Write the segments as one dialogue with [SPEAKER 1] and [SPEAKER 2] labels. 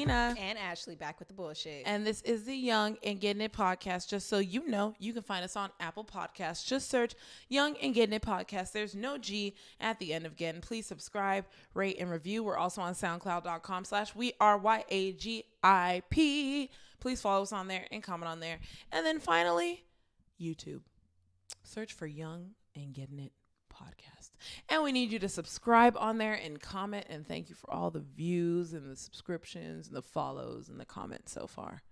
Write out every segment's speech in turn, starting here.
[SPEAKER 1] Tina.
[SPEAKER 2] And Ashley back with the bullshit.
[SPEAKER 1] And this is the Young and Gettin It Podcast. Just so you know, you can find us on Apple Podcasts. Just search Young and Gettin It Podcast. There's no G at the end of Gettin. Please subscribe, rate, and review. We're also on SoundCloud.com/YAGIP. Please follow us on there and comment on there. And then finally, YouTube. Search for Young and Gettin It Podcast. And we need you to subscribe on there and comment. And thank you for all the views and the subscriptions and the follows and the comments so far.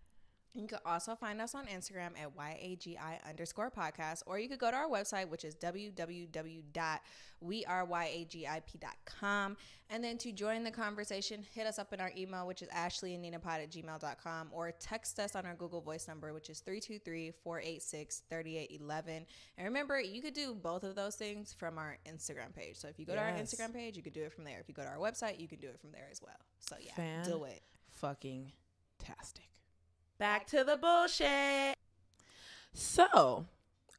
[SPEAKER 2] You can also find us on Instagram at YAGI_podcast, or you could go to our website, which is www.weareyagip.com. And then to join the conversation, hit us up in our email, which is Ashleyandninapod@gmail.com, or text us on our Google Voice number, which is 323-486-3811. And remember, you could do both of those things from our Instagram page. So if you go to our Instagram page, you could do it from there. If you go to our website, you can do it from there as well. So yeah, do it.
[SPEAKER 1] Fucking tastic. Back to the bullshit. So,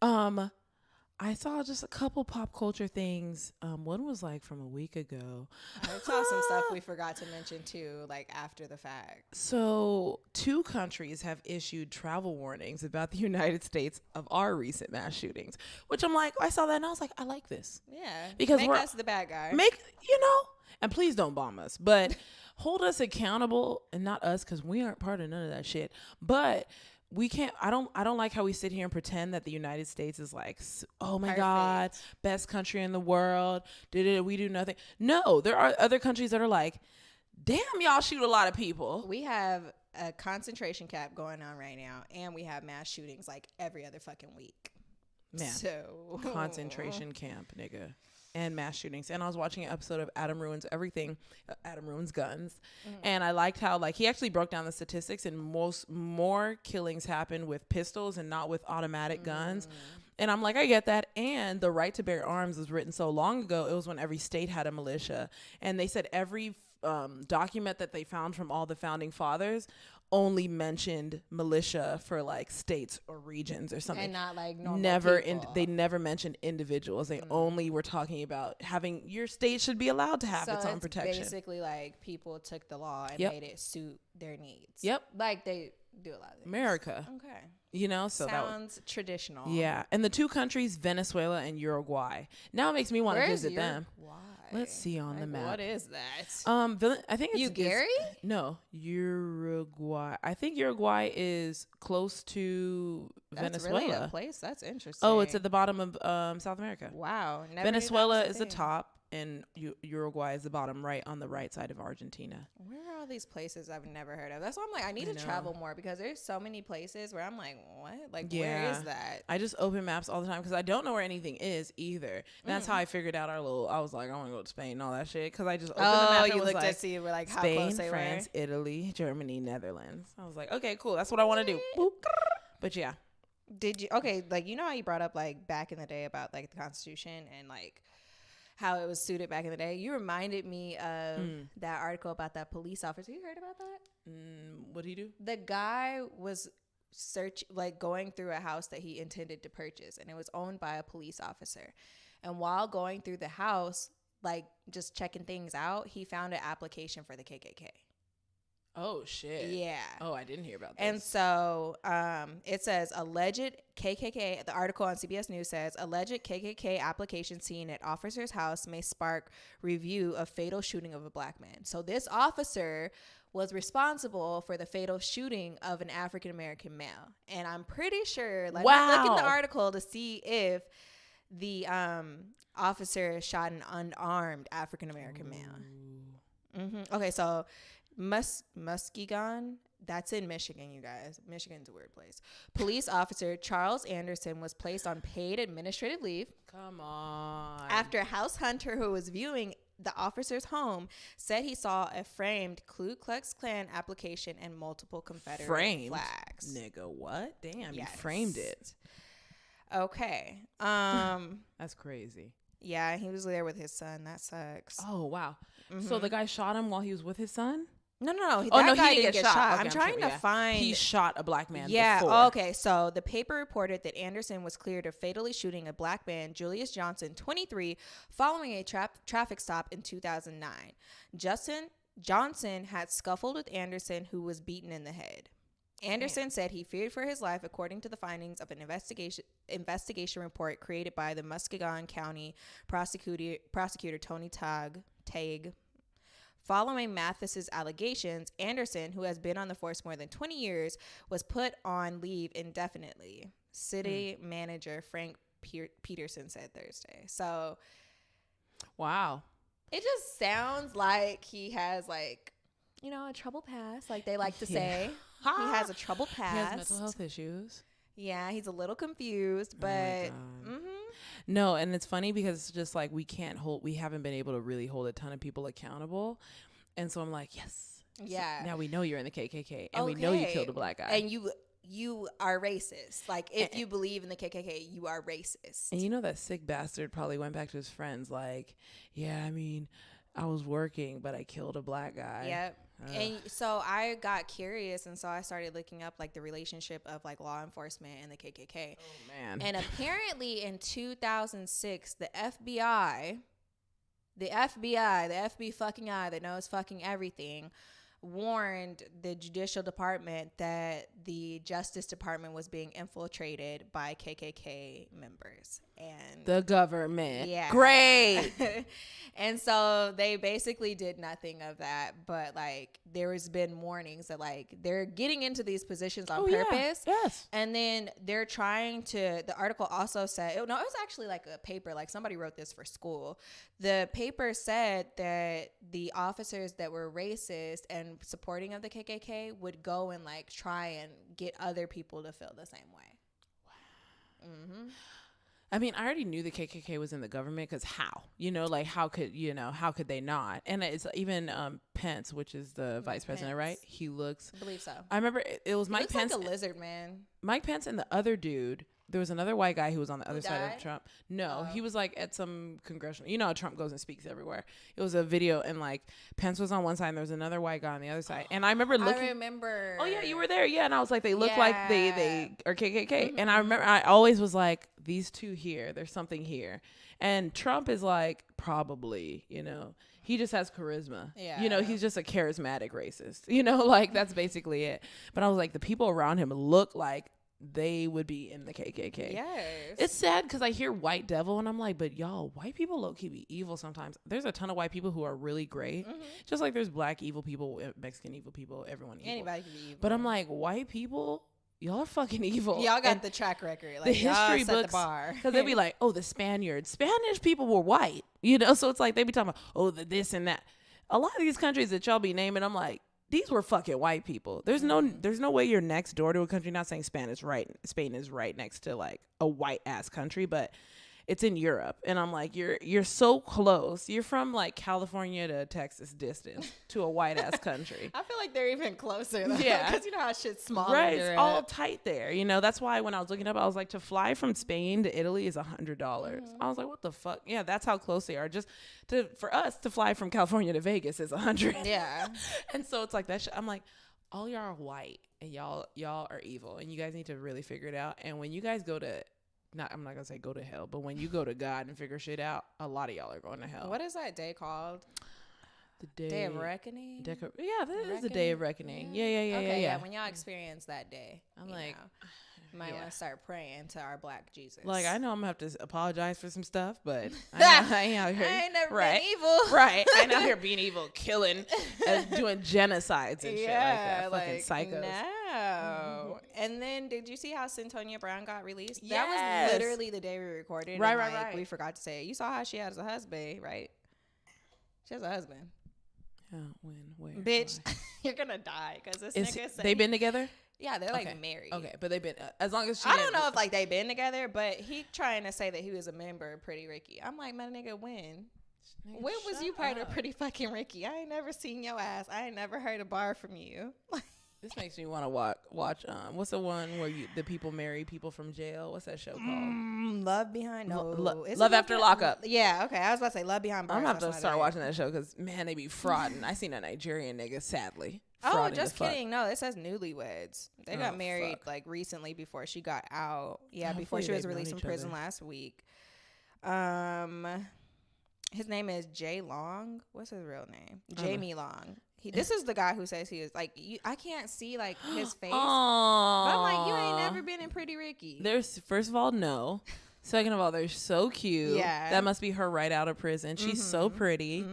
[SPEAKER 1] I saw just a couple pop culture things. One was like from a week ago.
[SPEAKER 2] I saw some stuff we forgot to mention too, like after the fact.
[SPEAKER 1] So 2 countries have issued travel warnings about the United States of our recent mass shootings, which I'm like, I saw that and I was like, I like this.
[SPEAKER 2] Yeah.
[SPEAKER 1] Because
[SPEAKER 2] make us the bad guy.
[SPEAKER 1] And please don't bomb us, but hold us accountable, and not us, because we aren't part of none of that shit. But we can't. I don't like how we sit here and pretend that the United States is like, oh my God, best country in the world. We do nothing. No, there are other countries that are like, damn, y'all shoot a lot of people.
[SPEAKER 2] We have a concentration camp going on right now, and we have mass shootings like every other fucking week.
[SPEAKER 1] Man,
[SPEAKER 2] so
[SPEAKER 1] concentration camp, nigga. And mass shootings. And I was watching an episode of Adam Ruins Everything, Adam Ruins Guns. And I liked how, like, he actually broke down the statistics, and more killings happen with pistols and not with automatic guns. And I'm like, I get that. And the right to bear arms was written so long ago. It was when every state had a militia. And they said every document that they found from all the founding fathers only mentioned militia for like states or regions or something,
[SPEAKER 2] and not like normal people.
[SPEAKER 1] They never mentioned individuals. They only were talking about having your state should be allowed to have its own protection.
[SPEAKER 2] Basically, like people took the law and made it suit their needs.
[SPEAKER 1] Yep,
[SPEAKER 2] like they do a lot of things.
[SPEAKER 1] America.
[SPEAKER 2] Okay.
[SPEAKER 1] You know, so
[SPEAKER 2] sounds traditional.
[SPEAKER 1] Yeah, and the 2 countries, Venezuela and Uruguay. Now it makes me want to visit them. Let's see on the map.
[SPEAKER 2] What is that?
[SPEAKER 1] I think it's
[SPEAKER 2] Gary?
[SPEAKER 1] No, Uruguay. I think Uruguay is close to Venezuela.
[SPEAKER 2] Really a place? That's interesting.
[SPEAKER 1] Oh, it's at the bottom of South America.
[SPEAKER 2] Wow.
[SPEAKER 1] Venezuela is the top, and Uruguay is the bottom, right on the right side of Argentina.
[SPEAKER 2] Where are all these places I've never heard of? That's why I'm like, I need to travel more, because there's so many places where I'm like, what? Like, where is that?
[SPEAKER 1] I just open maps all the time because I don't know where anything is either. And that's how I figured out I was like, I want to go to Spain and all that shit, because I just opened the map and
[SPEAKER 2] you
[SPEAKER 1] was
[SPEAKER 2] looked
[SPEAKER 1] like,
[SPEAKER 2] to see where, like, how
[SPEAKER 1] Spain,
[SPEAKER 2] close they
[SPEAKER 1] France,
[SPEAKER 2] were.
[SPEAKER 1] Italy, Germany, Netherlands. I was like, okay, cool. That's what I want to do. Boop. But yeah.
[SPEAKER 2] Did you, okay, like, you know how you brought up, like, back in the day about, like, the Constitution and, like, how it was suited back in the day? You reminded me of that article about that police officer. You heard about that?
[SPEAKER 1] What did he do?
[SPEAKER 2] The guy was going through a house that he intended to purchase, and it was owned by a police officer. And while going through the house, like just checking things out, he found an application for the KKK.
[SPEAKER 1] Oh, shit.
[SPEAKER 2] Yeah.
[SPEAKER 1] Oh, I didn't hear about this.
[SPEAKER 2] And so it says alleged KKK, the article on CBS News says, alleged KKK application seen at officer's house may spark review of fatal shooting of a black man. So this officer was responsible for the fatal shooting of an African-American male. And I'm pretty sure, let me look in the article to see if the officer shot an unarmed African-American male. Okay, so Muskegon, that's in Michigan, you guys. Michigan's a weird place. Police officer Charles Anderson was placed on paid administrative leave.
[SPEAKER 1] Come on.
[SPEAKER 2] After a house hunter who was viewing the officer's home said he saw a framed Ku Klux Klan application and multiple Confederate flags.
[SPEAKER 1] Nigga, what? Damn,
[SPEAKER 2] yes.
[SPEAKER 1] You framed it.
[SPEAKER 2] Okay.
[SPEAKER 1] That's crazy.
[SPEAKER 2] Yeah, he was there with his son. That sucks.
[SPEAKER 1] Oh, wow. So the guy shot him while he was with his son?
[SPEAKER 2] No.
[SPEAKER 1] He didn't get shot. Okay,
[SPEAKER 2] I'm trying to find.
[SPEAKER 1] He shot a black man.
[SPEAKER 2] Yeah.
[SPEAKER 1] Before.
[SPEAKER 2] Okay. So the paper reported that Anderson was cleared of fatally shooting a black man, Julius Johnson, 23, following a traffic stop in 2009. Johnson had scuffled with Anderson, who was beaten in the head. Anderson said he feared for his life, according to the findings of an investigation report created by the Muskegon County prosecutor Tony Tague. Following Mathis's allegations, Anderson, who has been on the force more than 20 years, was put on leave indefinitely. City manager Frank Peterson said Thursday. So,
[SPEAKER 1] wow.
[SPEAKER 2] It just sounds like he has, like, you know, a troubled past, like they like to say. He has a troubled past.
[SPEAKER 1] He has mental health issues.
[SPEAKER 2] Yeah, he's a little confused, but
[SPEAKER 1] no, and it's funny because it's just like we haven't been able to really hold a ton of people accountable, and so I'm like, yes,
[SPEAKER 2] yeah.
[SPEAKER 1] So now we know you're in the KKK, and we know you killed a black guy,
[SPEAKER 2] and you are racist. Like, if you believe in the KKK, you are racist.
[SPEAKER 1] And you know that sick bastard probably went back to his friends like, yeah, I mean, I was working, but I killed a black guy.
[SPEAKER 2] Yep. And so I got curious, and so I started looking up like the relationship of like law enforcement and the KKK.
[SPEAKER 1] Oh man!
[SPEAKER 2] And apparently in 2006, the FBI, the FB fucking eye that knows fucking everything, warned the judicial department that the Justice Department was being infiltrated by KKK members. And
[SPEAKER 1] the government.
[SPEAKER 2] Yeah.
[SPEAKER 1] Great.
[SPEAKER 2] And so they basically did nothing of that. But like there has been warnings that like they're getting into these positions on purpose.
[SPEAKER 1] Yeah. Yes.
[SPEAKER 2] And then they're trying to, the article also said, it was actually like a paper, like somebody wrote this for school. The paper said that the officers that were racist and supporting of the KKK would go and like try and get other people to feel the same way. Wow. Mm-hmm.
[SPEAKER 1] I mean, I already knew the KKK was in the government because how? You know, like how could they not? And it's even Pence, which is the vice president, right? He looks.
[SPEAKER 2] I believe so.
[SPEAKER 1] I remember it was Mike Pence.
[SPEAKER 2] Like a lizard man.
[SPEAKER 1] Mike Pence and the other dude. There was another white guy who was on the other side of Trump. No, he was like at some congressional. You know how Trump goes and speaks everywhere. It was a video and like Pence was on one side and there was another white guy on the other side. And I remember looking.
[SPEAKER 2] I remember.
[SPEAKER 1] Oh yeah, you were there. Yeah, and I was like, they look like they are KKK. Mm-hmm. And I remember I always was like, these two here. There's something here. And Trump is like probably, you know. He just has charisma. Yeah. You know, he's just a charismatic racist. You know, like that's basically it. But I was like, the people around him look like they would be in the KKK.
[SPEAKER 2] Yes.
[SPEAKER 1] It's sad because I hear white devil and I'm like, but y'all, white people low-key be evil sometimes. There's a ton of white people who are really great. Mm-hmm. Just like there's black evil people, Mexican evil people, everyone evil.
[SPEAKER 2] Anybody can be evil.
[SPEAKER 1] But I'm like, white people, y'all are fucking evil.
[SPEAKER 2] Y'all got the track record. Like,
[SPEAKER 1] the history books. Because they'd be like, oh, the Spaniards. Spanish people were white. You know, so it's like they be talking about, oh, the this and that. A lot of these countries that y'all be naming, I'm like, these were fucking white people. There's no way you're next door to a country. Not saying Spain is right next to like a white ass country, but it's in Europe. And I'm like, you're so close. You're from like California to Texas distance to a white ass country.
[SPEAKER 2] I feel like they're even closer. Though,
[SPEAKER 1] yeah.
[SPEAKER 2] Because you know how shit's small.
[SPEAKER 1] Right. It's all tight there. You know, that's why when I was looking up, I was like, to fly from Spain to Italy is $100. Mm-hmm. I was like, what the fuck? Yeah, that's how close they are. Just for us to fly from California to Vegas is $100.
[SPEAKER 2] Yeah.
[SPEAKER 1] And so it's like that shit. I'm like, all y'all are white and y'all are evil and you guys need to really figure it out. And when you guys go to I'm not gonna say go to hell, but when you go to God and figure shit out, a lot of y'all are going to hell.
[SPEAKER 2] What is that day called?
[SPEAKER 1] The
[SPEAKER 2] day of reckoning.
[SPEAKER 1] Yeah, that is the day of reckoning. Yeah.
[SPEAKER 2] Okay, yeah. When y'all experience that day,
[SPEAKER 1] I'm like,
[SPEAKER 2] you might want to start praying to our Black Jesus.
[SPEAKER 1] Like, I know I'm gonna have to apologize for some stuff, but I ain't out here.
[SPEAKER 2] I ain't never been evil.
[SPEAKER 1] Right. I ain't out here being evil, killing, doing genocides and shit like that. Fucking psychos.
[SPEAKER 2] No. And then did you see how Centonia Brown got released? Yes. That was literally the day we recorded.
[SPEAKER 1] Right.
[SPEAKER 2] We forgot to say it. You saw how she has a husband, right? She has a husband.
[SPEAKER 1] Oh, when? Where?
[SPEAKER 2] Bitch, you're gonna die because this nigga said
[SPEAKER 1] they've been together?
[SPEAKER 2] Yeah, they're like married.
[SPEAKER 1] Okay, but they've been as long as she.
[SPEAKER 2] I don't know if like they've been together, but he trying to say that he was a member of Pretty Ricky. I'm like, my nigga, when was you part of Pretty fucking Ricky? I ain't never seen your ass. I ain't never heard a bar from you.
[SPEAKER 1] This makes me want to watch. What's the one where the people marry people from jail? What's that show called?
[SPEAKER 2] Love Behind.
[SPEAKER 1] Love After Lockup.
[SPEAKER 2] Yeah. Okay. I was about to say Love Behind Bars.
[SPEAKER 1] I'm gonna have to start watching that show because man, they be frauding. I seen a Nigerian nigga sadly.
[SPEAKER 2] Oh, just kidding. No, it says newlyweds. They got married like recently before she got out. Yeah, before she was released from prison last week. His name is Jay Long. What's his real name? Jamie Long. This is the guy who says he is like, I can't see like his face.
[SPEAKER 1] Aww.
[SPEAKER 2] But I'm like, you ain't never been in Pretty Ricky.
[SPEAKER 1] There's, first of all, no. Second of all, they're so cute.
[SPEAKER 2] Yeah.
[SPEAKER 1] That must be her right out of prison. She's so pretty.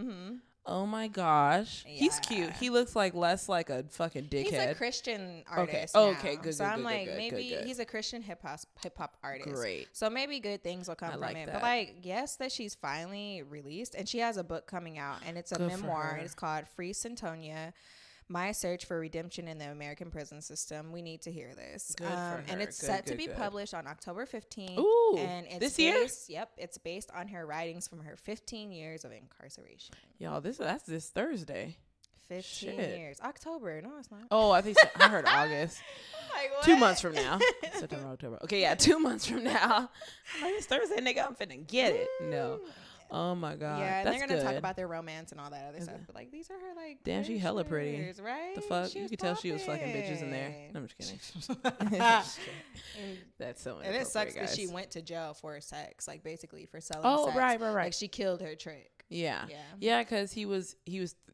[SPEAKER 1] Oh my gosh. Yeah. He's cute. He looks like less like a fucking dickhead.
[SPEAKER 2] He's a Christian artist.
[SPEAKER 1] Okay,
[SPEAKER 2] now.
[SPEAKER 1] Good.
[SPEAKER 2] So I'm
[SPEAKER 1] good,
[SPEAKER 2] like,
[SPEAKER 1] good,
[SPEAKER 2] maybe
[SPEAKER 1] good.
[SPEAKER 2] he's a Christian hip hop artist.
[SPEAKER 1] Great.
[SPEAKER 2] So maybe good things will come from
[SPEAKER 1] like
[SPEAKER 2] it.
[SPEAKER 1] that.
[SPEAKER 2] But like, yes, that she's finally released, and she has a book coming out, and it's a memoir. It's called Free Centonia: My Search for Redemption in the American Prison System. We need to hear this.
[SPEAKER 1] Good for her.
[SPEAKER 2] And it's set to be published on October 15th.
[SPEAKER 1] Ooh,
[SPEAKER 2] and it's
[SPEAKER 1] this year?
[SPEAKER 2] Yep, it's based on her writings from her 15 years of incarceration.
[SPEAKER 1] Y'all, that's this Thursday.
[SPEAKER 2] 15 years. October. No, it's not.
[SPEAKER 1] Oh, I think I heard August.
[SPEAKER 2] Like, what?
[SPEAKER 1] 2 months from now. September, October. Okay, yeah, 2 months from now. I'm like, it's Thursday, nigga. I'm finna get it. No. Oh my god.
[SPEAKER 2] Yeah, and
[SPEAKER 1] that's
[SPEAKER 2] they're gonna
[SPEAKER 1] good.
[SPEAKER 2] talk about their romance and all that other stuff. But like, these are her like.
[SPEAKER 1] Damn, she hella pretty.
[SPEAKER 2] pictures, right?
[SPEAKER 1] The fuck?
[SPEAKER 2] She
[SPEAKER 1] You
[SPEAKER 2] was
[SPEAKER 1] could tell she was fucking bitches in there. No, I'm just kidding. That's so
[SPEAKER 2] And it sucks
[SPEAKER 1] because
[SPEAKER 2] that she went to jail for sex, like basically for selling sex.
[SPEAKER 1] Right.
[SPEAKER 2] Like she killed her trick.
[SPEAKER 1] Yeah, because he was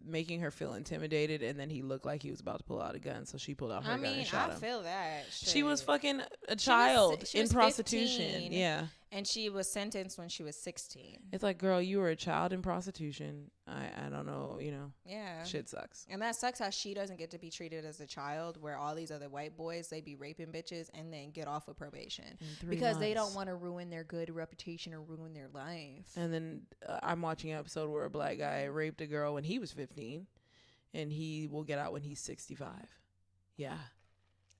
[SPEAKER 1] making her feel intimidated, and then he looked like he was about to pull out a gun, so she pulled out her gun and shot him.
[SPEAKER 2] I feel that.
[SPEAKER 1] She was fucking a child
[SPEAKER 2] she
[SPEAKER 1] in
[SPEAKER 2] was
[SPEAKER 1] prostitution.
[SPEAKER 2] 15,
[SPEAKER 1] yeah.
[SPEAKER 2] And she was sentenced when she was 16.
[SPEAKER 1] It's like, girl, you were a child in prostitution. I don't know,
[SPEAKER 2] Yeah.
[SPEAKER 1] Shit sucks.
[SPEAKER 2] And that sucks how she doesn't get to be treated as a child, where all these other white boys, they be raping bitches and then get off with probation because they don't want to ruin their good reputation or ruin their life.
[SPEAKER 1] And then I'm watching an episode where a black guy raped a girl when he was 15, and he will get out when he's 65. Yeah.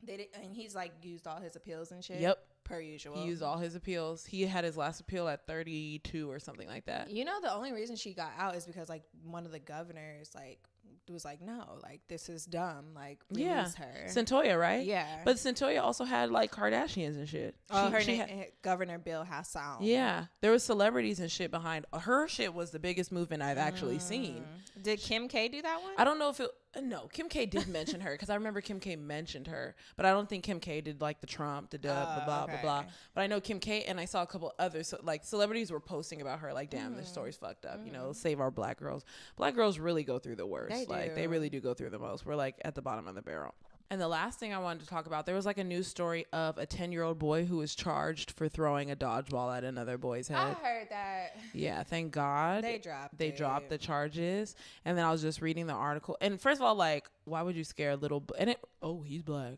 [SPEAKER 2] And he's like used all his appeals and shit.
[SPEAKER 1] Yep.
[SPEAKER 2] Per usual.
[SPEAKER 1] He used all his appeals. He had his last appeal at 32 or something like that.
[SPEAKER 2] You know, the only reason she got out is because like one of the governors like was like, no, like this is dumb. Like release her.
[SPEAKER 1] Centoya, right?
[SPEAKER 2] Yeah.
[SPEAKER 1] But Centoya also had like Kardashians and shit.
[SPEAKER 2] Oh, her name, Governor Bill Hassan.
[SPEAKER 1] Yeah. There was celebrities and shit behind her shit. Was the biggest movement I've actually seen.
[SPEAKER 2] Did Kim K do that one?
[SPEAKER 1] I don't know if it. No, Kim K did mention her because I remember Kim K mentioned her, but I don't think Kim K did like the Trump, the blah blah blah. But I know Kim K, and I saw a couple others like celebrities were posting about her. Like, damn, this story's fucked up. Save our black girls. Black girls really go through the worst. They really do go through the most. We're like at the bottom of the barrel. And the last thing I wanted to talk about, there was like a news story of a 10-year-old boy who was charged for throwing a dodgeball at another boy's head.
[SPEAKER 2] I heard that.
[SPEAKER 1] Yeah, thank God.
[SPEAKER 2] They dropped
[SPEAKER 1] the charges. And then I was just reading the article. And first of all, like, why would you scare a little... he's black.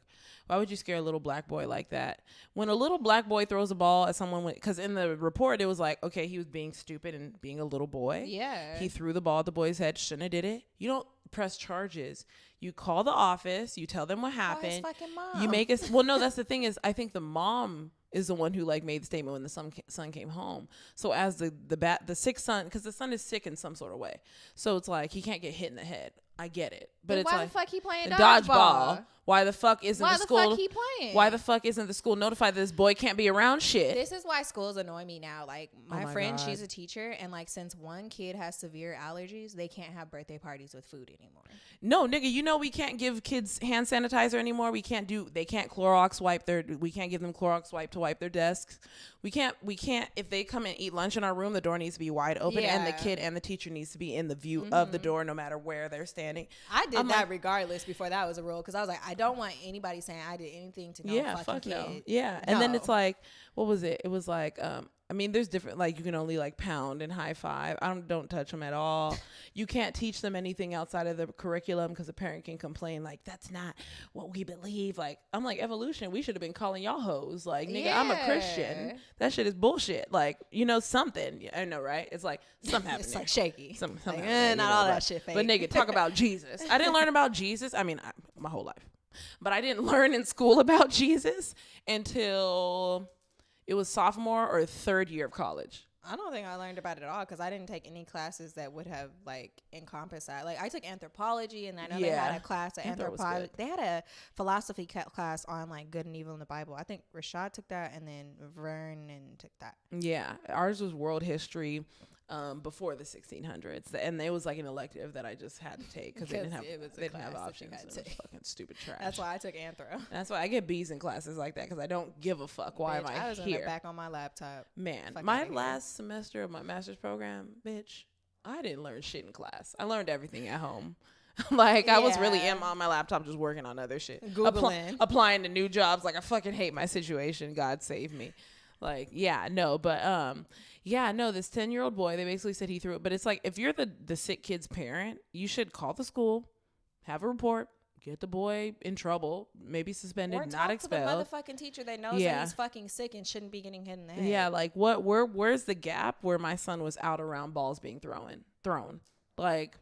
[SPEAKER 1] Why would you scare a little black boy like that? When a little black boy throws a ball at someone... Because in the report, it was like, okay, he was being stupid and being a little boy.
[SPEAKER 2] Yeah.
[SPEAKER 1] He threw the ball at the boy's head. Shouldn't have did it. You don't press charges. You call the office. You tell them what happened.
[SPEAKER 2] His fucking mom.
[SPEAKER 1] You make us... Well, no, that's the thing is, I think the mom is the one who like made the statement when the son came home. So as the sick son, because the son is sick in some sort of way. So it's like he can't get hit in the head. I get it, but it's
[SPEAKER 2] why
[SPEAKER 1] like
[SPEAKER 2] the fuck he playing
[SPEAKER 1] dodgeball? Why the fuck isn't
[SPEAKER 2] why
[SPEAKER 1] the school?
[SPEAKER 2] Fuck he playing?
[SPEAKER 1] Why the fuck isn't the school notified that this boy can't be around shit?
[SPEAKER 2] This is why schools annoy me now. Like my friend,
[SPEAKER 1] God.
[SPEAKER 2] she's a teacher, and like since one kid has severe allergies, they can't have birthday parties with food anymore.
[SPEAKER 1] No, nigga, we can't give kids hand sanitizer anymore. They can't Clorox wipe we can't give them Clorox wipe to wipe their desks. We can't, if they come and eat lunch in our room, the door needs to be wide open and the kid and the teacher needs to be in the view of the door no matter where they're standing.
[SPEAKER 2] I did that regardless before that was a rule because I was like, I don't want anybody saying I did anything to no fucking kid.
[SPEAKER 1] No. Yeah. And then it's like, what was it? It was like, there's different, like you can only like pound and high five. Don't touch them at all. You can't teach them anything outside of the curriculum because a parent can complain like, that's not what we believe. Like, I'm like, evolution, we should have been calling y'all hoes. Like, nigga, I'm a Christian. That shit is bullshit. Like, something. I know, right? It's like, something happened.
[SPEAKER 2] It's like shaky.
[SPEAKER 1] Something
[SPEAKER 2] like, not all that shit fake.
[SPEAKER 1] But nigga, talk about Jesus. I didn't learn about Jesus. My whole life. But I didn't learn in school about Jesus until... It was sophomore or third year of college.
[SPEAKER 2] I don't think I learned about it at all because I didn't take any classes that would have like encompassed that. Like I took anthropology and I know they had a class of anthropology. They had a philosophy class on like good and evil in the Bible. I think Rashad took that and then Vernon took that.
[SPEAKER 1] Yeah, ours was world history before the 1600s, and it was like an elective that I just had to take because they didn't have options. It was fucking stupid trash.
[SPEAKER 2] That's why I took anthro.
[SPEAKER 1] That's why I get B's in classes like that because I don't give a fuck. Why am I here?
[SPEAKER 2] I was in the back on my laptop.
[SPEAKER 1] Man, my last semester of my master's program, bitch, I didn't learn shit in class. I learned everything at home. Like, I was really on my laptop just working on other shit.
[SPEAKER 2] Googling.
[SPEAKER 1] Applying to new jobs. Like, I fucking hate my situation. God save me. Like, yeah, no. But, this 10-year-old boy, they basically said he threw it. But it's like, if you're the sick kid's parent, you should call the school, have a report, get the boy in trouble, maybe suspended,
[SPEAKER 2] or
[SPEAKER 1] not expelled.
[SPEAKER 2] To the motherfucking teacher that knows that he's fucking sick and shouldn't be getting hit in the head.
[SPEAKER 1] Yeah, like, where's the gap where my son was out around balls being thrown? Like,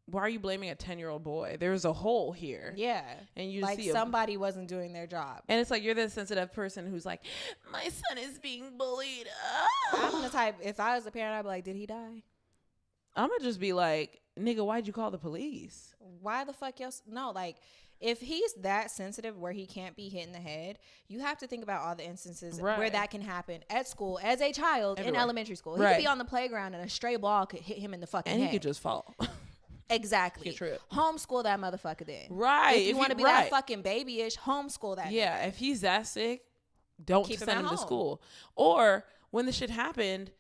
[SPEAKER 1] why are you blaming a 10-year-old boy? There's a hole here.
[SPEAKER 2] Yeah.
[SPEAKER 1] And you
[SPEAKER 2] like
[SPEAKER 1] see
[SPEAKER 2] somebody wasn't doing their job.
[SPEAKER 1] And it's like, you're the sensitive person who's like, my son is being bullied.
[SPEAKER 2] I'm the type, if I was a parent, I'd be like, did he die?
[SPEAKER 1] I'm going to just be like, nigga, why'd you call the police?
[SPEAKER 2] Why the fuck else? No, like, if he's that sensitive where he can't be hit in the head, you have to think about all the instances where that can happen at school as a child in elementary school. He could be on the playground and a stray ball could hit him in the fucking head.
[SPEAKER 1] And he could just fall.
[SPEAKER 2] Exactly. Homeschool that motherfucker then.
[SPEAKER 1] Right.
[SPEAKER 2] If you want to be that fucking babyish, homeschool that.
[SPEAKER 1] Yeah. If he's that sick, don't send him to school. Or when the shit happened,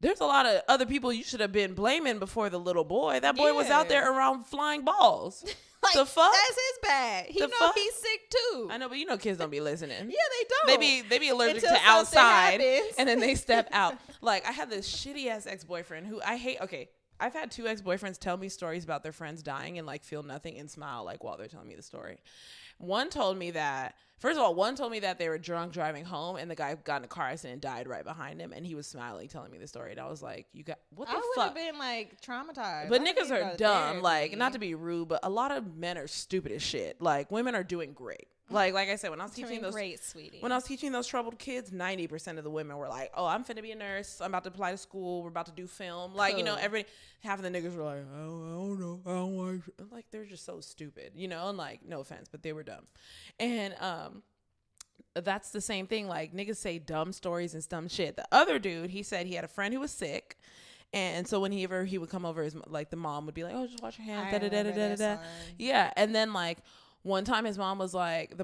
[SPEAKER 1] there's a lot of other people you should have been blaming before the little boy. That boy was out there around flying balls.
[SPEAKER 2] Like,
[SPEAKER 1] the fuck?
[SPEAKER 2] That's his bad. He know he's sick too.
[SPEAKER 1] I know, but kids don't be listening.
[SPEAKER 2] Yeah, they don't.
[SPEAKER 1] They be allergic to outside, and then they step out. Like, I had this shitty ass ex-boyfriend who I hate. Okay, I've had 2 ex-boyfriends tell me stories about their friends dying and like feel nothing and smile like while they're telling me the story. One told me that they were drunk driving home and the guy got in a car accident and died right behind him, and he was smiling telling me the story, and I was like, what the fuck?
[SPEAKER 2] I would have been like traumatized.
[SPEAKER 1] But niggas are dumb. Like, not to be rude, but a lot of men are stupid as shit. Like, women are doing great. Like I said, when I was teaching those troubled kids, 90% of the women were like, "Oh, I'm finna be a nurse. I'm about to apply to school. We're about to do film." Like, half of the niggas were like, "I don't know. I don't like." Like, they're just so stupid, And like, no offense, but they were dumb. And that's the same thing. Like, niggas say dumb stories and dumb shit. The other dude, he said he had a friend who was sick. And so whenever he would come over, the mom would be like, "Oh, just wash your hands." Yeah. And then like, one time the mom was like,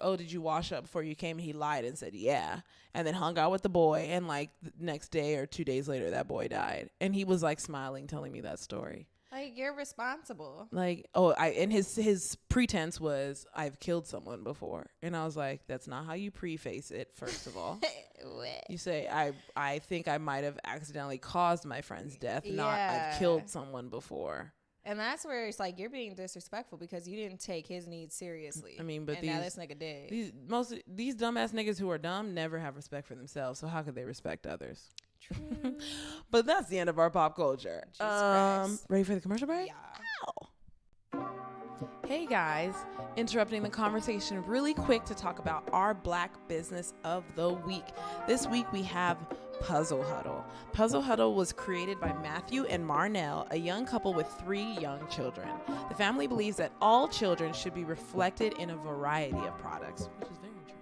[SPEAKER 1] "Oh, did you wash up before you came?" And he lied and said, "Yeah." And then hung out with the boy. And like the next day or 2 days later, that boy died. And he was like smiling, telling me that story.
[SPEAKER 2] Like, you're responsible.
[SPEAKER 1] Like, and his pretense was, "I've killed someone before." And I was like, that's not how you preface it, first of all. You say, I think I might have accidentally caused my friend's death, not I've killed someone before.
[SPEAKER 2] And that's where it's like, you're being disrespectful because you didn't take his needs seriously.
[SPEAKER 1] I mean, but
[SPEAKER 2] now this nigga did.
[SPEAKER 1] These dumbass niggas who are dumb never have respect for themselves. So how could they respect others? True. But that's the end of our pop culture. Ready for the commercial break?
[SPEAKER 2] Yeah.
[SPEAKER 1] Ow. Hey guys, interrupting the conversation really quick to talk about our Black business of the week. This week we have Puzzle Huddle. Puzzle Huddle was created by Matthew and Marnell, a young couple with 3 young children. The family believes that all children should be reflected in a variety of products, which is very true.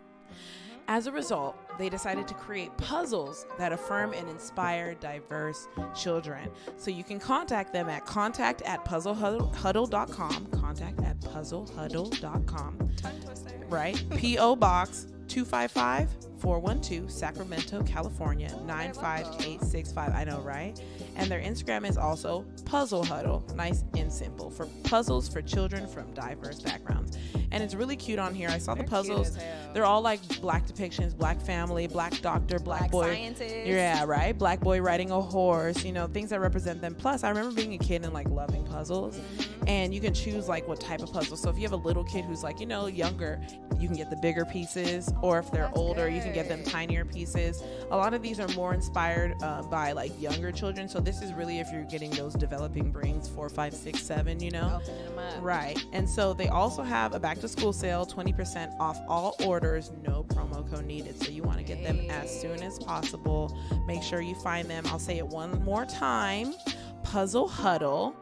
[SPEAKER 1] As a result, they decided to create puzzles that affirm and inspire diverse children. So you can contact them at contact@puzzlehuddle.com. Contact@puzzlehuddle.com.
[SPEAKER 2] Tongue twister.
[SPEAKER 1] Right? P.O. Box 255-412, Sacramento, California, 95865. I know, right? And their Instagram is also Puzzle Huddle. Nice and simple. For puzzles for children from diverse backgrounds. And it's really cute on here. I saw the puzzles. They're all like Black depictions, Black family, Black doctor, Black boy.
[SPEAKER 2] Scientist.
[SPEAKER 1] Yeah, right? Black boy riding a horse, things that represent them. Plus, I remember being a kid and like loving puzzles. And you can choose like what type of puzzle. So if you have a little kid who's like, younger, you can get the bigger pieces. Or if they're older, you can get them tinier pieces. A lot of these are more inspired by like younger children. So this is really if you're getting those developing brains, 4, 5, 6, 7,
[SPEAKER 2] Opening them up.
[SPEAKER 1] Right. And so they also have a back to school sale, 20% off all orders, no promo code needed. So you want to get them as soon as possible. Make sure you find them. I'll say it one more time. Puzzle Huddle.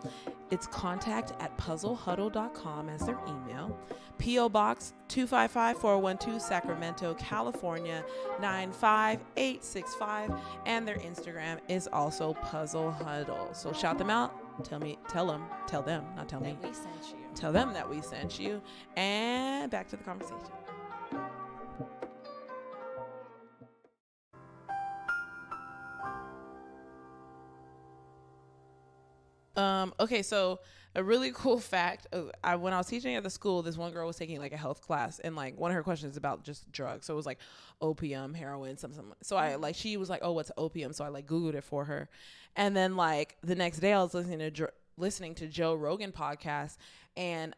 [SPEAKER 1] It's contact@puzzlehuddle.com as their email. P.O. Box 255-412, Sacramento, California, 95865. And their Instagram is also Puzzle Huddle. So shout them out. Tell them, not tell me.
[SPEAKER 2] That we sent you.
[SPEAKER 1] Tell them that we sent you. And back to the conversation. Okay, so a really cool fact. When I was teaching at the school, this one girl was taking like a health class, and like one of her questions is about just drugs. So it was like opium, heroin, something. So I like, she was like, "Oh, what's opium?" So I like Googled it for her, and then like the next day I was listening to Joe Rogan podcast, and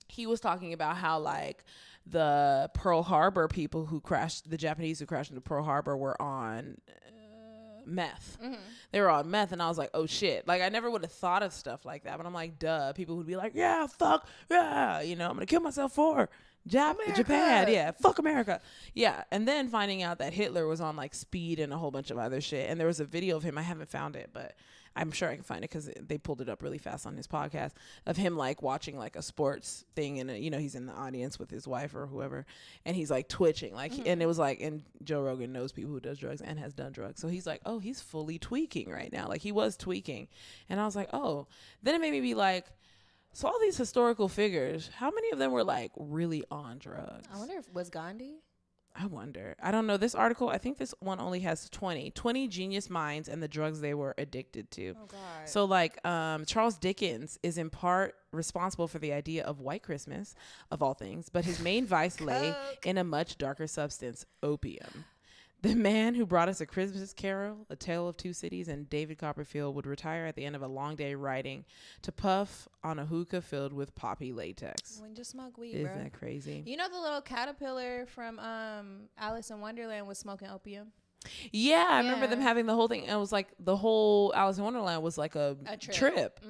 [SPEAKER 1] he was talking about how like the Pearl Harbor people who crashed, the Japanese who crashed into Pearl Harbor, were on meth. They were on meth, and I was like, oh shit. Like, I never would have thought of stuff like that, but I'm like, duh. People would be like, yeah, fuck, yeah, you know, I'm gonna kill myself for Japan, yeah, fuck America, yeah. And then finding out that Hitler was on like speed and a whole bunch of other shit, and there was a video of him, I haven't found it, but I'm sure I can find it because they pulled it up really fast on his podcast, of him like watching like a sports thing, and you know, he's in the audience with his wife or whoever, and he's like twitching, like, and it was like, and Joe Rogan knows people who does drugs and has done drugs, so he's like, oh, he's fully tweaking right now, like he was tweaking, and I was like, oh. Then it made me be like, so all these historical figures, how many of them were like really on drugs?
[SPEAKER 2] I wonder if was Gandhi.
[SPEAKER 1] I wonder. I don't know. This article, I think this one only has 20 genius minds and the drugs they were addicted to.
[SPEAKER 2] Oh, God.
[SPEAKER 1] So like Charles Dickens is in part responsible for the idea of White Christmas, of all things, but his main vice lay in a much darker substance, opium. The man who brought us A Christmas Carol, A Tale of Two Cities, and David Copperfield would retire at the end of a long day writing to puff on a hookah filled with poppy latex.
[SPEAKER 2] When you smoke weed,
[SPEAKER 1] Isn't
[SPEAKER 2] bro.
[SPEAKER 1] that crazy?
[SPEAKER 2] You know the little caterpillar from Alice in Wonderland was smoking opium?
[SPEAKER 1] Yeah, I remember them having the whole thing. It was like the whole Alice in Wonderland was like a trip.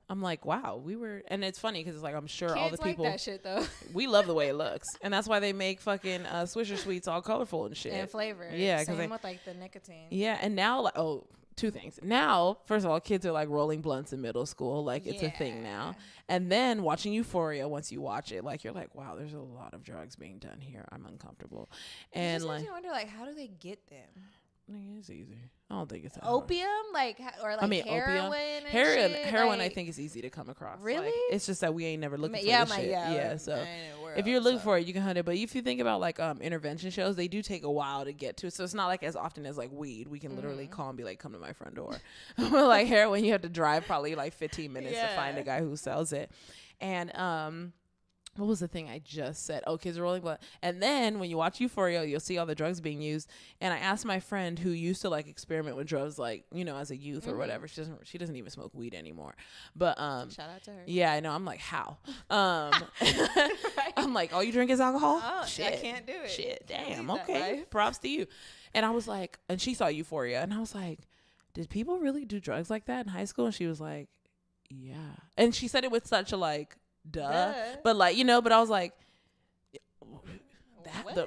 [SPEAKER 1] I'm like, wow, we were, and it's funny because it's like, I'm sure
[SPEAKER 2] Kids
[SPEAKER 1] all the people
[SPEAKER 2] like that shit though.
[SPEAKER 1] We love the way it looks, and that's why they make fucking Swisher Sweets all colorful and shit
[SPEAKER 2] And flavor.
[SPEAKER 1] Yeah, because
[SPEAKER 2] same with like the nicotine.
[SPEAKER 1] Yeah, and now like, oh, two things. Now, first of all, kids are like rolling blunts in middle school, like it's a thing now. And then watching Euphoria, once you watch it, like you're like, wow, there's a lot of drugs being done here. I'm uncomfortable, and
[SPEAKER 2] just
[SPEAKER 1] like,
[SPEAKER 2] makes you wonder, like, how do they get them?
[SPEAKER 1] I think it's easy. I don't think it's that
[SPEAKER 2] opium, like, or like, I mean, heroin.
[SPEAKER 1] Heroin,
[SPEAKER 2] like,
[SPEAKER 1] I think is easy to come across.
[SPEAKER 2] Really?
[SPEAKER 1] Like, it's just that we ain't never looking for this shit. Yeah. So if you're looking for it, you can hunt it. But if you think about like intervention shows, they do take a while to get to. So it's not like as often as like weed. We can literally call and be like, come to my front door. But like heroin, you have to drive probably like 15 minutes to find a guy who sells it. And what was the thing I just said? Oh, kids are rolling blood. And then when you watch Euphoria, you'll see all the drugs being used. And I asked my friend who used to like experiment with drugs, like, you know, as a youth or whatever. She doesn't even smoke weed anymore. But shout
[SPEAKER 2] out to her.
[SPEAKER 1] Yeah, I know. I'm like, how? I'm like, all you drink is alcohol?
[SPEAKER 2] Oh,
[SPEAKER 1] shit.
[SPEAKER 2] I can't do it.
[SPEAKER 1] Shit. Damn. Okay. Props to you. And I was like, and she saw Euphoria, and I was like, did people really do drugs like that in high school? And she was like, yeah. And she said it with such a like, duh. But like, you know, but I was like,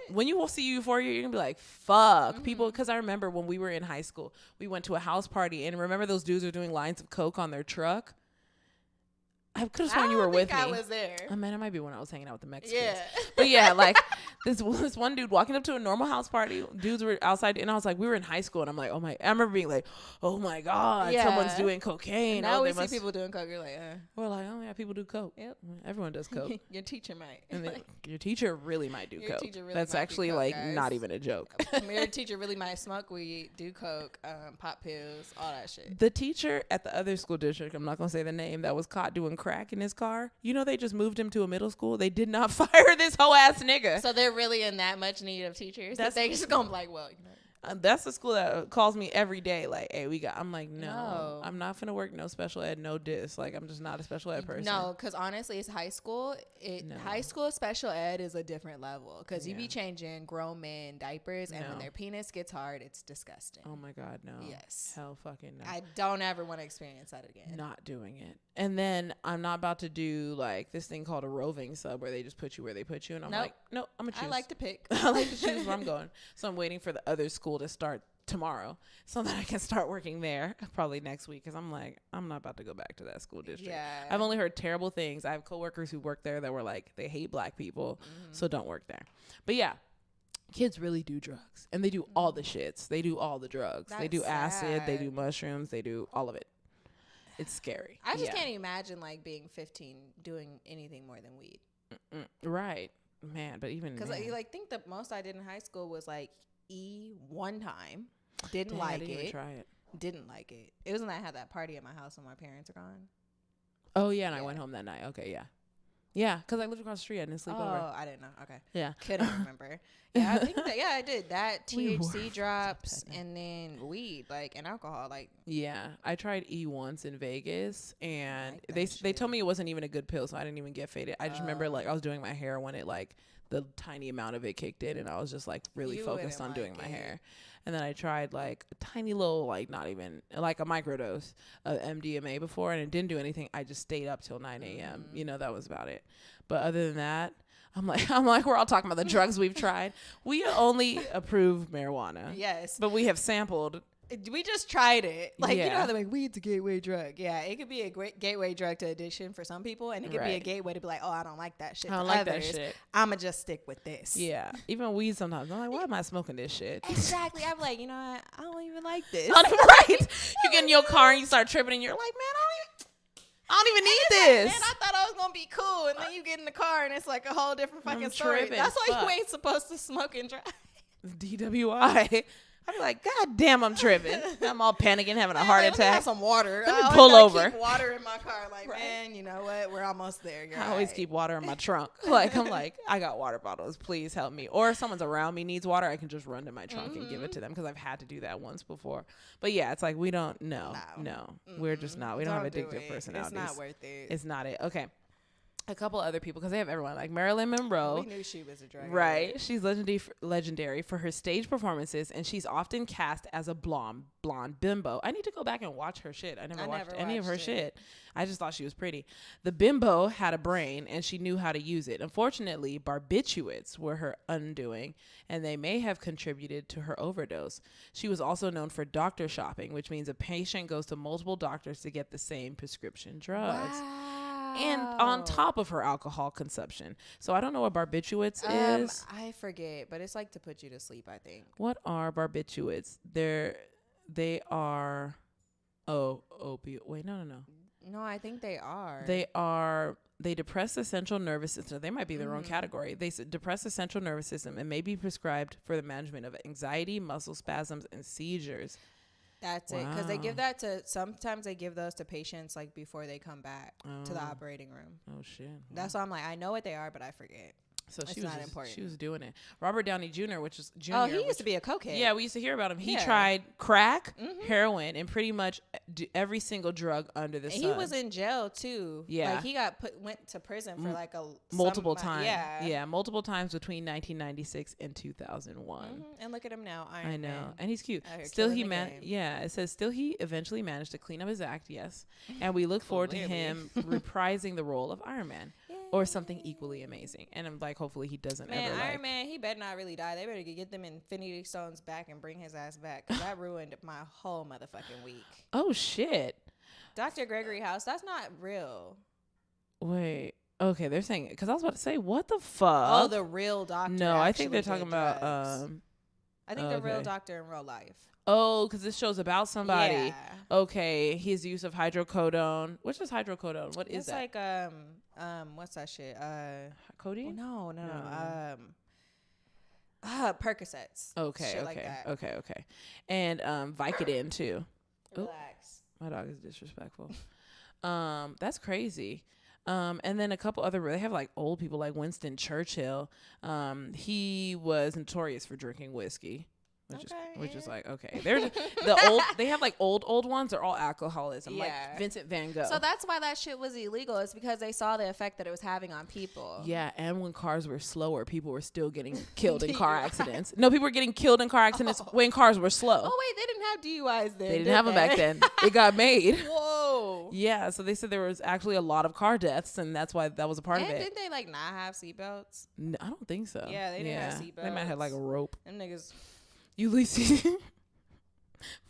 [SPEAKER 1] when you will see Euphoria, you're gonna be like, fuck people. Because I remember when we were in high school, we went to a house party, and remember those dudes were doing lines of coke on their truck. I could have sworn you were with me.
[SPEAKER 2] I was there.
[SPEAKER 1] I mean, it might be when I was hanging out with the Mexicans.
[SPEAKER 2] Yeah.
[SPEAKER 1] But yeah, like this one dude walking up to a normal house party. Dudes were outside, and I was like, we were in high school, and I'm like, oh my! I remember being like, oh my god, someone's doing cocaine.
[SPEAKER 2] Now we see people doing coke. You're like,
[SPEAKER 1] we're like, oh yeah, people do coke.
[SPEAKER 2] Yep,
[SPEAKER 1] everyone does coke.
[SPEAKER 2] Your teacher might.
[SPEAKER 1] And your teacher really might do coke. That's actually
[SPEAKER 2] coke,
[SPEAKER 1] like
[SPEAKER 2] guys.
[SPEAKER 1] not even a joke.
[SPEAKER 2] Your teacher really might smoke weed, do coke, pop pills, all that shit.
[SPEAKER 1] The teacher at the other school district, I'm not gonna say the name, that was caught doing crack in his car. You know, they just moved him to a middle school. They did not fire this whole ass nigga.
[SPEAKER 2] So they're really in that much need of teachers that they just gonna be like, well, you know.
[SPEAKER 1] That's the school that calls me every day. Like, hey, I'm like, no, I'm not finna work no special ed, no dis. Like, I'm just not a special ed person.
[SPEAKER 2] No, because honestly, it's high school. High school special ed is a different level because you be changing grown men diapers, and when their penis gets hard, it's disgusting.
[SPEAKER 1] Oh my god, no.
[SPEAKER 2] Yes.
[SPEAKER 1] Hell fucking no.
[SPEAKER 2] I don't ever want to experience that again.
[SPEAKER 1] Not doing it. And then I'm not about to do like this thing called a roving sub where they just put you where they put you, and I'm like, no, I'm gonna choose.
[SPEAKER 2] I like to pick.
[SPEAKER 1] I like to choose where I'm going. So I'm waiting for the other school to start tomorrow so that I can start working there probably next week, because I'm like, I'm not about to go back to that school district. I've only heard terrible things. I have coworkers who work there that were like, they hate black people, so don't work there. But yeah, kids really do drugs, and they do all the shits. They do all the drugs. They do acid, they do mushrooms, they do all of it. It's scary.
[SPEAKER 2] I just can't imagine like being 15 doing anything more than weed.
[SPEAKER 1] Right, man. But even
[SPEAKER 2] because like think the most I did in high school was like one time. Didn't like
[SPEAKER 1] I didn't
[SPEAKER 2] it.
[SPEAKER 1] even try it.
[SPEAKER 2] didn't like it. It was when I had that party at my house when my parents are gone.
[SPEAKER 1] Oh, yeah, and I went home that night. Okay, yeah. Yeah, because I lived across the street. I didn't sleep over.
[SPEAKER 2] Oh, I didn't know. Okay.
[SPEAKER 1] Yeah.
[SPEAKER 2] Couldn't remember. Yeah, I think that, I did that. THC drops and then weed, like, and alcohol. Like,
[SPEAKER 1] yeah, I tried E once in Vegas, and they told me it wasn't even a good pill, so I didn't even get faded. I just remember, like, I was doing my hair when it, like, the tiny amount of it kicked in, and I was just, like, really focused on doing my hair. And then I tried, like, a tiny little, like, not even, like, a microdose of MDMA before, and it didn't do anything. I just stayed up till 9 a.m. You know, that was about it. But other than that, I'm like, we're all talking about the drugs we've tried. We only approve marijuana.
[SPEAKER 2] Yes.
[SPEAKER 1] But we have sampled.
[SPEAKER 2] We just tried it. Like, you know how they're like, weed's a gateway drug. Yeah, it could be a great gateway drug to addiction for some people, and it could be a gateway to be like, oh, I don't like that shit.
[SPEAKER 1] I don't like that shit.
[SPEAKER 2] I'm going to just stick with this.
[SPEAKER 1] Yeah. Even weed sometimes. I'm like, why am I smoking this shit?
[SPEAKER 2] Exactly. I'm like, you know what? I don't even like this.
[SPEAKER 1] Right. You get in your car and you start tripping, and you're like, man, I don't even need this.
[SPEAKER 2] Like, man, I thought I was going to be cool, and then you get in the car, and it's like a whole different fucking story. That's why you ain't supposed to smoke and drive.
[SPEAKER 1] DWI. I'd be like, God damn, I'm tripping. I'm all panicking, having a heart attack.
[SPEAKER 2] Let me have some water.
[SPEAKER 1] Let me pull over.
[SPEAKER 2] Keep water in my car. Like, man, you know what? We're almost there.
[SPEAKER 1] I always keep water in my trunk. Like, I'm like, I got water bottles. Please help me. Or if someone's around me needs water, I can just run to my trunk and give it to them, because I've had to do that once before. But yeah, it's like, we don't know. No. We're just not. We don't have addictive personalities.
[SPEAKER 2] It's not worth it.
[SPEAKER 1] It's not it. Okay. A couple other people, because they have everyone, like Marilyn Monroe.
[SPEAKER 2] We knew she was a drug.
[SPEAKER 1] Right. She's legendary for her stage performances, and she's often cast as a blonde bimbo. I need to go back and watch her shit. I never watched any of her shit. I just thought she was pretty. The bimbo had a brain, and she knew how to use it. Unfortunately, barbiturates were her undoing, and they may have contributed to her overdose. She was also known for doctor shopping, which means a patient goes to multiple doctors to get the same prescription drugs. Wow. And on top of her alcohol consumption. So I don't know what barbiturates is.
[SPEAKER 2] I forget, but it's like to put you to sleep, I think.
[SPEAKER 1] What are barbiturates? They are opioid. Wait, no.
[SPEAKER 2] No, I think they are.
[SPEAKER 1] They depress the central nervous system. They might be their own category. They depress the central nervous system and may be prescribed for the management of anxiety, muscle spasms, and seizures.
[SPEAKER 2] That's it. Because they give that sometimes they give those to patients like before they come back to the operating room.
[SPEAKER 1] Oh, shit.
[SPEAKER 2] That's why I'm like, I know what they are, but I forget.
[SPEAKER 1] So she was doing it. Robert Downey Jr., which is Jr.
[SPEAKER 2] Oh, he used to be a cokehead.
[SPEAKER 1] Yeah, we used to hear about him. He tried crack, heroin, and pretty much every single drug under the sun.
[SPEAKER 2] He was in jail too.
[SPEAKER 1] Yeah,
[SPEAKER 2] like he went to prison for like
[SPEAKER 1] multiple times. Yeah, multiple times between 1996 and 2001.
[SPEAKER 2] And look at him now.
[SPEAKER 1] I know, and he's cute. Still, it says still he eventually managed to clean up his act. Yes, and we look forward to him reprising the role of Iron Man. Or something equally amazing. And I'm like, hopefully he doesn't ever
[SPEAKER 2] Iron Man, he better not really die. They better get them Infinity Stones back and bring his ass back. Because that ruined my whole motherfucking week.
[SPEAKER 1] Oh, shit.
[SPEAKER 2] Dr. Gregory House, that's not real.
[SPEAKER 1] Wait. Okay, they're saying it. Because I was about to say, what the fuck?
[SPEAKER 2] Oh, the real doctor.
[SPEAKER 1] No, I think they're talking about...
[SPEAKER 2] I think the real doctor in real life.
[SPEAKER 1] Oh, because this show's about somebody.
[SPEAKER 2] Yeah.
[SPEAKER 1] Okay, his use of hydrocodone. What's just hydrocodone? What is that?
[SPEAKER 2] It's like what's that shit?
[SPEAKER 1] Codeine?
[SPEAKER 2] No. Percocets.
[SPEAKER 1] Okay. Okay. And Vicodin too.
[SPEAKER 2] Relax.
[SPEAKER 1] My dog is disrespectful. That's crazy. And then a couple other, they have like old people like Winston Churchill. He was notorious for drinking whiskey. Which is like, okay. There's they have like old ones are all alcoholism, like Vincent van Gogh.
[SPEAKER 2] So that's why that shit was illegal. It's because they saw the effect that it was having on people.
[SPEAKER 1] Yeah, and when cars were slower, people were still getting killed in car accidents. No, people were getting killed in car accidents when cars were slow.
[SPEAKER 2] Oh wait, they didn't have DUIs then.
[SPEAKER 1] They didn't have them back then. It got made.
[SPEAKER 2] Whoa.
[SPEAKER 1] Yeah, so they said there was actually a lot of car deaths, and that's why that was a part of it.
[SPEAKER 2] Didn't they like not have seatbelts?
[SPEAKER 1] No, I don't think so.
[SPEAKER 2] Yeah, they didn't have seatbelts.
[SPEAKER 1] They might have like a rope.
[SPEAKER 2] Them niggas.
[SPEAKER 1] Ulysses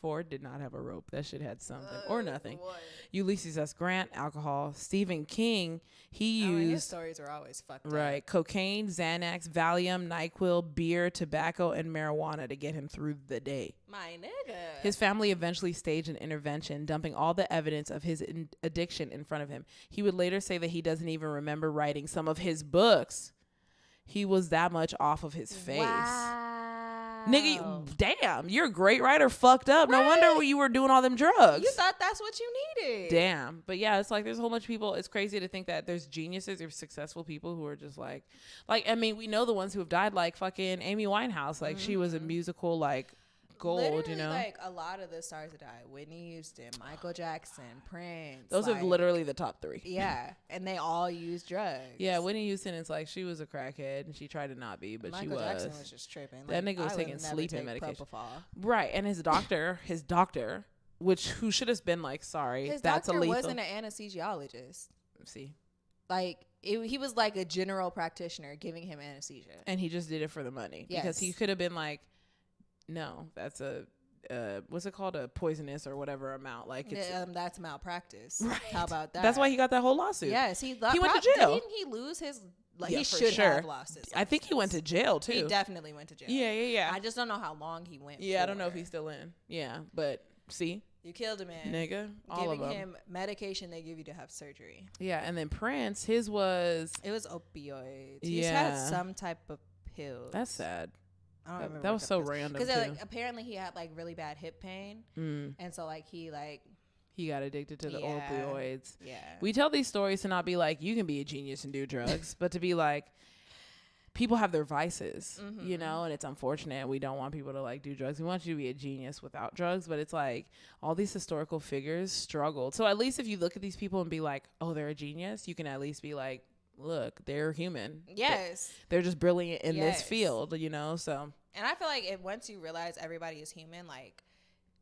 [SPEAKER 1] Ford did not have a rope. That shit had something or nothing.
[SPEAKER 2] What?
[SPEAKER 1] Ulysses S. Grant, alcohol. Stephen King, he used
[SPEAKER 2] his stories are always fucked
[SPEAKER 1] up. Cocaine, Xanax, Valium, NyQuil, beer, tobacco, and marijuana to get him through the day.
[SPEAKER 2] My nigga.
[SPEAKER 1] His family eventually staged an intervention, dumping all the evidence of his addiction in front of him. He would later say that he doesn't even remember writing some of his books. He was that much off of his face.
[SPEAKER 2] Wow.
[SPEAKER 1] Nigga, damn, you're a great writer, fucked up. No wonder you were doing all them drugs.
[SPEAKER 2] You thought that's what you needed.
[SPEAKER 1] Damn. But yeah, it's like there's a whole bunch of people. It's crazy to think that there's geniuses or successful people who are just like, I mean, we know the ones who have died, like fucking Amy Winehouse. Like, she was a musical, like, gold,
[SPEAKER 2] literally,
[SPEAKER 1] you know?
[SPEAKER 2] Like, a lot of the stars that died, Whitney Houston, Michael Jackson, Prince.
[SPEAKER 1] Those are literally the top 3.
[SPEAKER 2] Yeah. And they all use drugs.
[SPEAKER 1] Yeah, Whitney Houston is like, she was a crackhead and she tried to not be, but
[SPEAKER 2] Michael
[SPEAKER 1] she was.
[SPEAKER 2] Jackson was just tripping.
[SPEAKER 1] That
[SPEAKER 2] like,
[SPEAKER 1] nigga was taking sleeping medication. Right. And his doctor, who should have been like, sorry,
[SPEAKER 2] his
[SPEAKER 1] that's
[SPEAKER 2] doctor
[SPEAKER 1] illegal.
[SPEAKER 2] Wasn't an anesthesiologist.
[SPEAKER 1] See.
[SPEAKER 2] Like, he was like a general practitioner giving him anesthesia.
[SPEAKER 1] And he just did it for the money.
[SPEAKER 2] Yes.
[SPEAKER 1] Because he could have been like, no, that's what's it called, a poisonous or whatever amount, like it's
[SPEAKER 2] that's malpractice.
[SPEAKER 1] Right.
[SPEAKER 2] How about that?
[SPEAKER 1] That's why he got that whole lawsuit.
[SPEAKER 2] Yes, he
[SPEAKER 1] went to jail.
[SPEAKER 2] Didn't he lose his? Like,
[SPEAKER 1] Yeah,
[SPEAKER 2] he
[SPEAKER 1] for
[SPEAKER 2] should
[SPEAKER 1] sure.
[SPEAKER 2] have lost his.
[SPEAKER 1] I think he went to jail too.
[SPEAKER 2] He definitely went to jail.
[SPEAKER 1] Yeah.
[SPEAKER 2] I just don't know how long he went.
[SPEAKER 1] Yeah, I don't know if he's still in. Yeah, but see,
[SPEAKER 2] you killed a man,
[SPEAKER 1] nigga. All
[SPEAKER 2] giving
[SPEAKER 1] of them.
[SPEAKER 2] him medication they give you to have surgery.
[SPEAKER 1] Yeah, and then Prince, his was.
[SPEAKER 2] It was opioids.
[SPEAKER 1] Yeah.
[SPEAKER 2] He's had some type of pills.
[SPEAKER 1] That's sad.
[SPEAKER 2] I don't remember.
[SPEAKER 1] That was so random.
[SPEAKER 2] Because like apparently he had like really bad hip pain, and so like he
[SPEAKER 1] got addicted to the opioids.
[SPEAKER 2] Yeah.
[SPEAKER 1] We tell these stories to not be like, you can be a genius and do drugs, but to be like, people have their vices, you know, and it's unfortunate. We don't want people to like do drugs. We want you to be a genius without drugs, but it's like all these historical figures struggled. So at least if you look at these people and be like, oh, they're a genius, you can at least be like, look, they're human.
[SPEAKER 2] Yes.
[SPEAKER 1] They're just brilliant in this field, you know, so.
[SPEAKER 2] And I feel like once you realize everybody is human, like,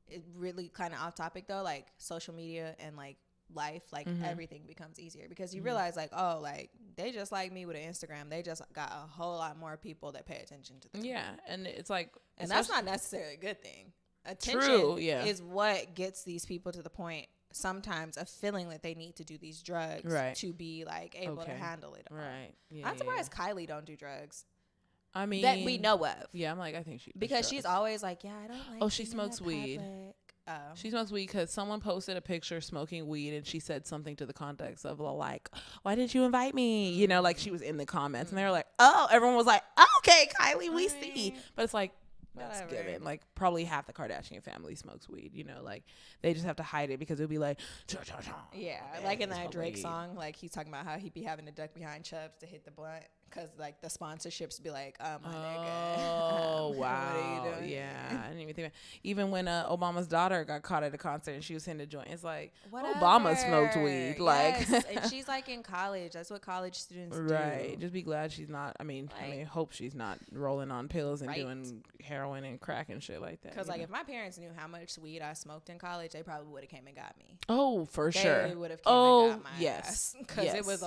[SPEAKER 2] it really kind of off topic though, like social media and like life, like everything becomes easier because you realize like, oh, like they just like me with an Instagram. They just got a whole lot more people that pay attention to them.
[SPEAKER 1] Yeah. And it's like,
[SPEAKER 2] and that's not necessarily a good thing. Attention is what gets these people to the point sometimes of feeling that they need to do these drugs to be like able to handle it all.
[SPEAKER 1] Right. Yeah,
[SPEAKER 2] I'm surprised Kylie don't do drugs.
[SPEAKER 1] I mean,
[SPEAKER 2] that we know of.
[SPEAKER 1] Yeah, I'm like, I think she does
[SPEAKER 2] because
[SPEAKER 1] drugs.
[SPEAKER 2] she's always like, yeah, I don't like.
[SPEAKER 1] Oh, she smokes weed.
[SPEAKER 2] Oh.
[SPEAKER 1] She smokes weed because someone posted a picture smoking weed and she said something to the context of like, why didn't you invite me? You know, like she was in the comments and they were like, oh, everyone was like, oh, okay, Kylie, we see. But it's like, that's given. Like probably half the Kardashian family smokes weed, you know, like they just have to hide it because it'll be like,
[SPEAKER 2] yeah, like in that Drake song, like he's talking about how he'd be having to duck behind Chubbs to hit the blunt because like the sponsorships be like, my nigga.
[SPEAKER 1] Oh, wow.
[SPEAKER 2] What are you doing?
[SPEAKER 1] Yeah, I didn't even think about it. Even when Obama's daughter got caught at a concert and she was hitting the joint, it's like,
[SPEAKER 2] whatever.
[SPEAKER 1] Obama smoked weed. Like,
[SPEAKER 2] yes. And she's like in college. That's what college students do.
[SPEAKER 1] Right. Just be glad she's not, I mean, hope she's not rolling on pills and doing heroin and crack and shit like that.
[SPEAKER 2] Because like if my parents knew how much weed I smoked in college, they probably would have came and got me.
[SPEAKER 1] Oh, for sure.
[SPEAKER 2] They would have came and got my
[SPEAKER 1] yes.
[SPEAKER 2] Because it was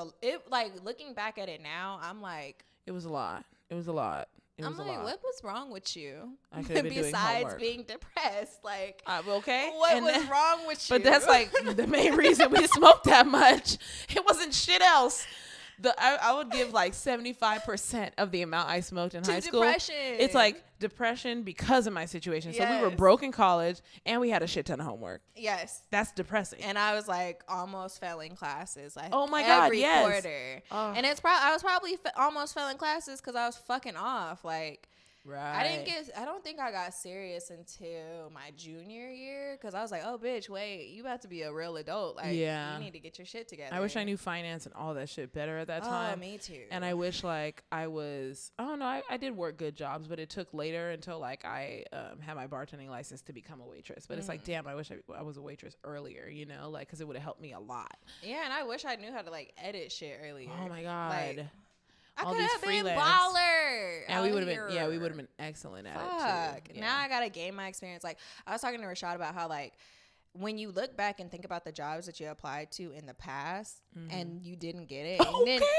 [SPEAKER 2] like looking back at it now, I'm like,
[SPEAKER 1] it was a lot. It was a lot.
[SPEAKER 2] I'm like, what was wrong with you?
[SPEAKER 1] I could have been doing
[SPEAKER 2] besides
[SPEAKER 1] homework.
[SPEAKER 2] Being depressed, like,
[SPEAKER 1] okay.
[SPEAKER 2] What was wrong with you?
[SPEAKER 1] But that's like the main reason we smoked that much. It wasn't shit else. I would give like 75% of the amount I smoked in high school.
[SPEAKER 2] Depression.
[SPEAKER 1] It's like depression because of my situation.
[SPEAKER 2] Yes.
[SPEAKER 1] So we were broke in college and we had a shit ton of homework.
[SPEAKER 2] Yes.
[SPEAKER 1] That's depressing.
[SPEAKER 2] And I was like almost failing classes. Like,
[SPEAKER 1] oh my God,
[SPEAKER 2] every
[SPEAKER 1] yes.
[SPEAKER 2] quarter. And it's I was probably almost failing classes because I was fucking off. Like,
[SPEAKER 1] right.
[SPEAKER 2] I don't think I got serious until my junior year because I was like, oh, bitch, wait, you about to be a real adult. Like, you need to get your shit together.
[SPEAKER 1] I wish I knew finance and all that shit better at that time.
[SPEAKER 2] Oh, me too.
[SPEAKER 1] And I wish like I don't know, I did work good jobs, but it took later until like I had my bartending license to become a waitress. But it's like, damn, I wish I was a waitress earlier, you know, like because it would have helped me a lot.
[SPEAKER 2] Yeah, and I wish I knew how to like edit shit earlier.
[SPEAKER 1] Oh my God.
[SPEAKER 2] Like, I
[SPEAKER 1] all
[SPEAKER 2] could
[SPEAKER 1] these
[SPEAKER 2] have been
[SPEAKER 1] freelance.
[SPEAKER 2] Baller.
[SPEAKER 1] And we would have been excellent at it too. Yeah.
[SPEAKER 2] Now I gotta gain my experience. Like I was talking to Rashad about how like when you look back and think about the jobs that you applied to in the past and you didn't get it,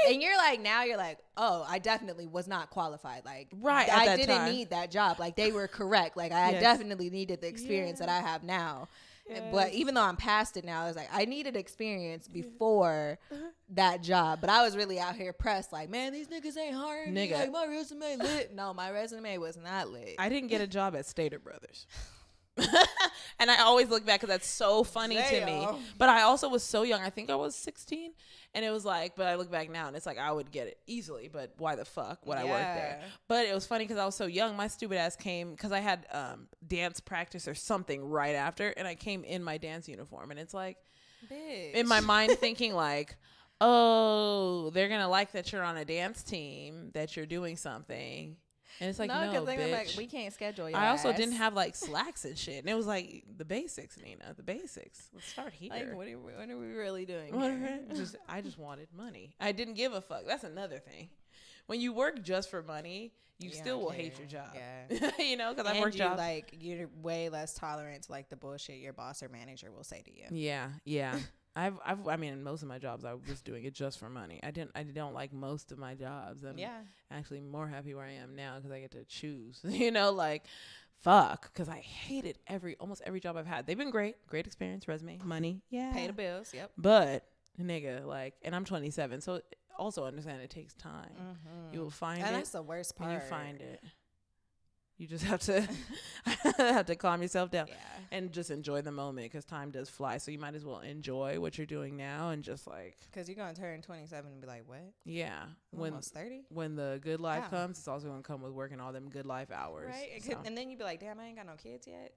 [SPEAKER 2] and you're like, now you're like, oh, I definitely was not qualified. Like,
[SPEAKER 1] right,
[SPEAKER 2] I didn't need that job. Like they were correct. Like I
[SPEAKER 1] yes.
[SPEAKER 2] definitely needed the experience that I have now. Yes. But even though I'm past it now, it's like I needed experience before that job. But I was really out here pressed, like, man, these niggas ain't hiring me. Like my resume lit. No, my resume was not lit.
[SPEAKER 1] I didn't get a job at Stater Brothers. And I always look back because that's so funny to me. But I also was so young. I think I was 16. And it was like, but I look back now and it's like I would get it easily. But why the fuck would I work there? But it was funny because I was so young. My stupid ass came because I had dance practice or something right after. And I came in my dance uniform. And it's like, bitch. In my mind thinking like, oh, they're going to like that you're on a dance team, that you're doing something. And it's like, no, bitch. Like,
[SPEAKER 2] we can't schedule your
[SPEAKER 1] I also
[SPEAKER 2] ass.
[SPEAKER 1] didn't have like slacks and shit. And it was like the basics, Nina, the basics. Let's start here.
[SPEAKER 2] Like, what are we really doing?
[SPEAKER 1] I just wanted money. I didn't give a fuck. That's another thing. When you work just for money, you still will hate your job. Yeah. You know, because I worked jobs.
[SPEAKER 2] Like, you're way less tolerant to like the bullshit your boss or manager will say to you.
[SPEAKER 1] Yeah. Yeah. I mean, most of my jobs, I was doing it just for money. I don't like most of my jobs. I'm actually more happy where I am now because I get to choose, you know, like, fuck. Because I hated almost every job I've had. They've been great experience, resume, money. Yeah.
[SPEAKER 2] Pay the bills. Yep.
[SPEAKER 1] But nigga, like, and I'm 27. So also understand it takes time. Mm-hmm. You will find it.
[SPEAKER 2] And that's the worst part.
[SPEAKER 1] And you find it. You just have to calm yourself down and just enjoy the moment because time does fly. So you might as well enjoy what you're doing now and just like.
[SPEAKER 2] Because you're going to turn 27 and be like, what?
[SPEAKER 1] Yeah.
[SPEAKER 2] Almost 30?
[SPEAKER 1] When the good life comes, it's also going to come with working all them good life hours.
[SPEAKER 2] Right.
[SPEAKER 1] So.
[SPEAKER 2] And then you'd be like, damn, I ain't got no kids yet.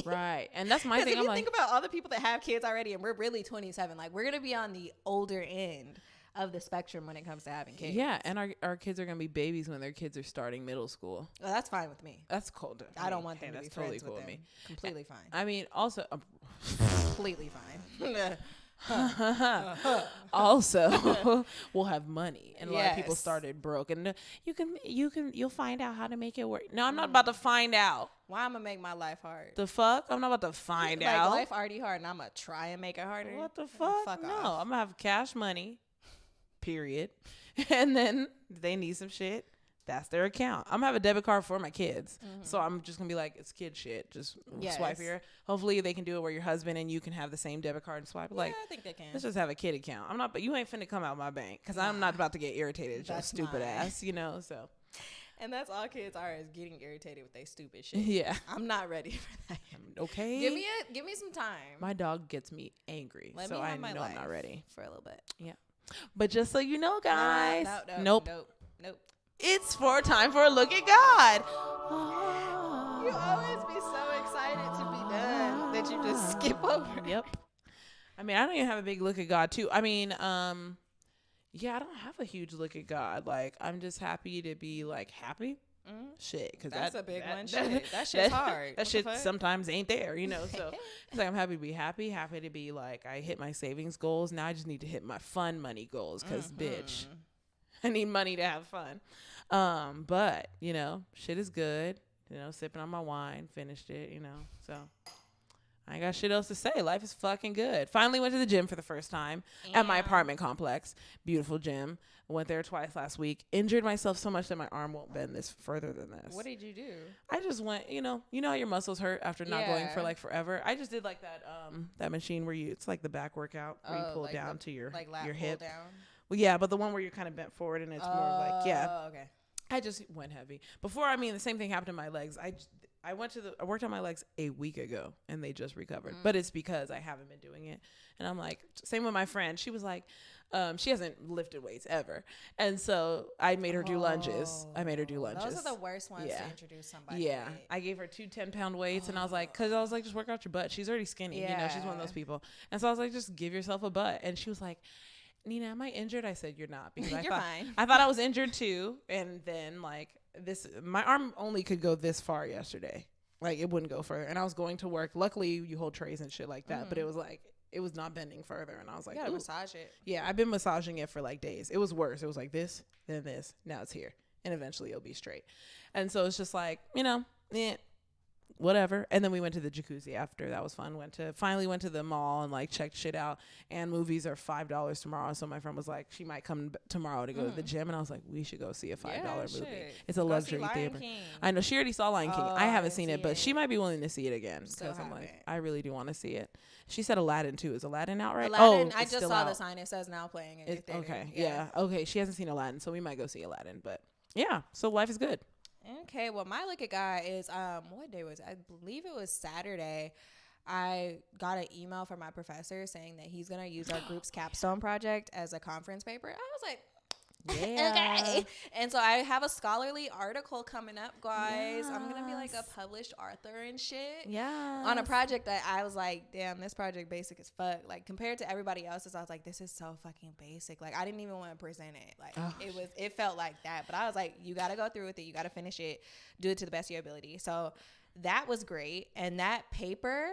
[SPEAKER 1] Right. And that's my thing.
[SPEAKER 2] If you think about all the people that have kids already and we're really 27, like we're going to be on the older end of the spectrum when it comes to having kids.
[SPEAKER 1] Yeah, and our kids are going to be babies when their kids are starting middle school.
[SPEAKER 2] Well, that's fine with me.
[SPEAKER 1] That's cool.
[SPEAKER 2] I don't want them to be friends with them. Completely fine.
[SPEAKER 1] I mean, also...
[SPEAKER 2] completely fine.
[SPEAKER 1] Also, we'll have money, and a lot of people started broke, and you'll find out how to make it work. No, I'm not about to find out.
[SPEAKER 2] Why I'm gonna make my life hard?
[SPEAKER 1] The fuck? I'm not about to find out.
[SPEAKER 2] Life already hard, and I'm gonna try and make it harder.
[SPEAKER 1] What the fuck?
[SPEAKER 2] Fuck
[SPEAKER 1] no,
[SPEAKER 2] off.
[SPEAKER 1] I'm gonna have cash money. Period. And then they need some shit. That's their account. I'm gonna have a debit card for my kids. Mm-hmm. So I'm just gonna be like, it's kid shit. Just swipe here. Hopefully they can do it where your husband and you can have the same debit card and swipe.
[SPEAKER 2] Yeah,
[SPEAKER 1] like,
[SPEAKER 2] I think they can.
[SPEAKER 1] Let's just have a kid account. But you ain't finna come out my bank because I'm not about to get irritated at your stupid ass, you know. So.
[SPEAKER 2] And that's all kids are, is getting irritated with their stupid shit.
[SPEAKER 1] Yeah.
[SPEAKER 2] I'm not ready for that.
[SPEAKER 1] Okay.
[SPEAKER 2] Give me some time.
[SPEAKER 1] My dog gets me angry. So I know I'm not ready.
[SPEAKER 2] For a little bit.
[SPEAKER 1] Yeah. But just so you know, guys.
[SPEAKER 2] Nope.
[SPEAKER 1] It's time for a look at God.
[SPEAKER 2] You always be so excited to be done that you just skip over.
[SPEAKER 1] Yep. I mean, I don't even have a big look at God too. I mean, I don't have a huge look at God. Like, I'm just happy to be like happy. Mm-hmm. Shit, because
[SPEAKER 2] that's a big one. That shit's hard.
[SPEAKER 1] That shit sometimes ain't there, you know. So it's like I'm happy to be happy to be like I hit my savings goals. Now I just need to hit my fun money goals because bitch, I need money to have fun. But you know, shit is good. You know, sipping on my wine, finished it. You know, so I ain't got shit else to say. Life is fucking good. Finally went to the gym for the first time at my apartment complex. Beautiful gym. Went there twice last week. Injured myself so much that my arm won't bend this further than this.
[SPEAKER 2] What did you do?
[SPEAKER 1] I just went, you know how your muscles hurt after not going for like forever. I just did like that machine where it's like the back workout where you pull like down to your hip. Down? Well, yeah, but the one where you're kind of bent forward and it's more like okay. I just went heavy. Before, the same thing happened to my legs. I worked on my legs a week ago and they just recovered. But it's because I haven't been doing it. And I'm like, same with my friend. She was like, she hasn't lifted weights ever. And so I made her do lunges. Those are the worst ones to introduce somebody. Yeah. I gave her 2 10-pound weights and I was like, just work out your butt. She's already skinny. Yeah. You know, she's one of those people. And so I was like, just give yourself a butt. And she was like, Nina, am I injured? I said, you're not. Because
[SPEAKER 2] fine.
[SPEAKER 1] I thought I was injured too. And then my arm only could go this far yesterday. Like it wouldn't go further. And I was going to work. Luckily you hold trays and shit like that. But it was like, it was not bending further. And I was like,
[SPEAKER 2] you gotta massage it.
[SPEAKER 1] Yeah, I've been massaging it for like days. It was worse. It was like this, then this. Now it's here. And eventually it'll be straight. And so it's just like, whatever. And then we went to the jacuzzi after. That was fun. Finally went to the mall and like checked shit out. And movies are $5 tomorrow. So my friend was like, she might come tomorrow to go to the gym. And I was like, we should go see a $5 movie. It's a luxury theater. I know she already saw Lion King. I haven't seen it, but she might be willing to see it again because I'm like, I really do want to see it. She said Aladdin too. Is Aladdin out right?
[SPEAKER 2] Aladdin, I just saw the sign. It says now playing in theater.
[SPEAKER 1] Okay. Yeah. Okay. She hasn't seen Aladdin, so we might go see Aladdin. But yeah, so life is good.
[SPEAKER 2] Okay, well, my look at God is what day was it? I believe it was Saturday. I got an email from my professor saying that he's going to use our group's capstone project as a conference paper. I was like,
[SPEAKER 1] yeah.
[SPEAKER 2] okay. And so I have a scholarly article coming up, guys. Yes. I'm going to be like a published author and shit.
[SPEAKER 1] Yeah.
[SPEAKER 2] On a project that I was like, damn, this project basic as fuck. Like compared to everybody else's, I was like, this is so fucking basic. Like I didn't even want to present it. Like it felt like that. But I was like, you got to go through with it. You got to finish it. Do it to the best of your ability. So that was great. And that paper,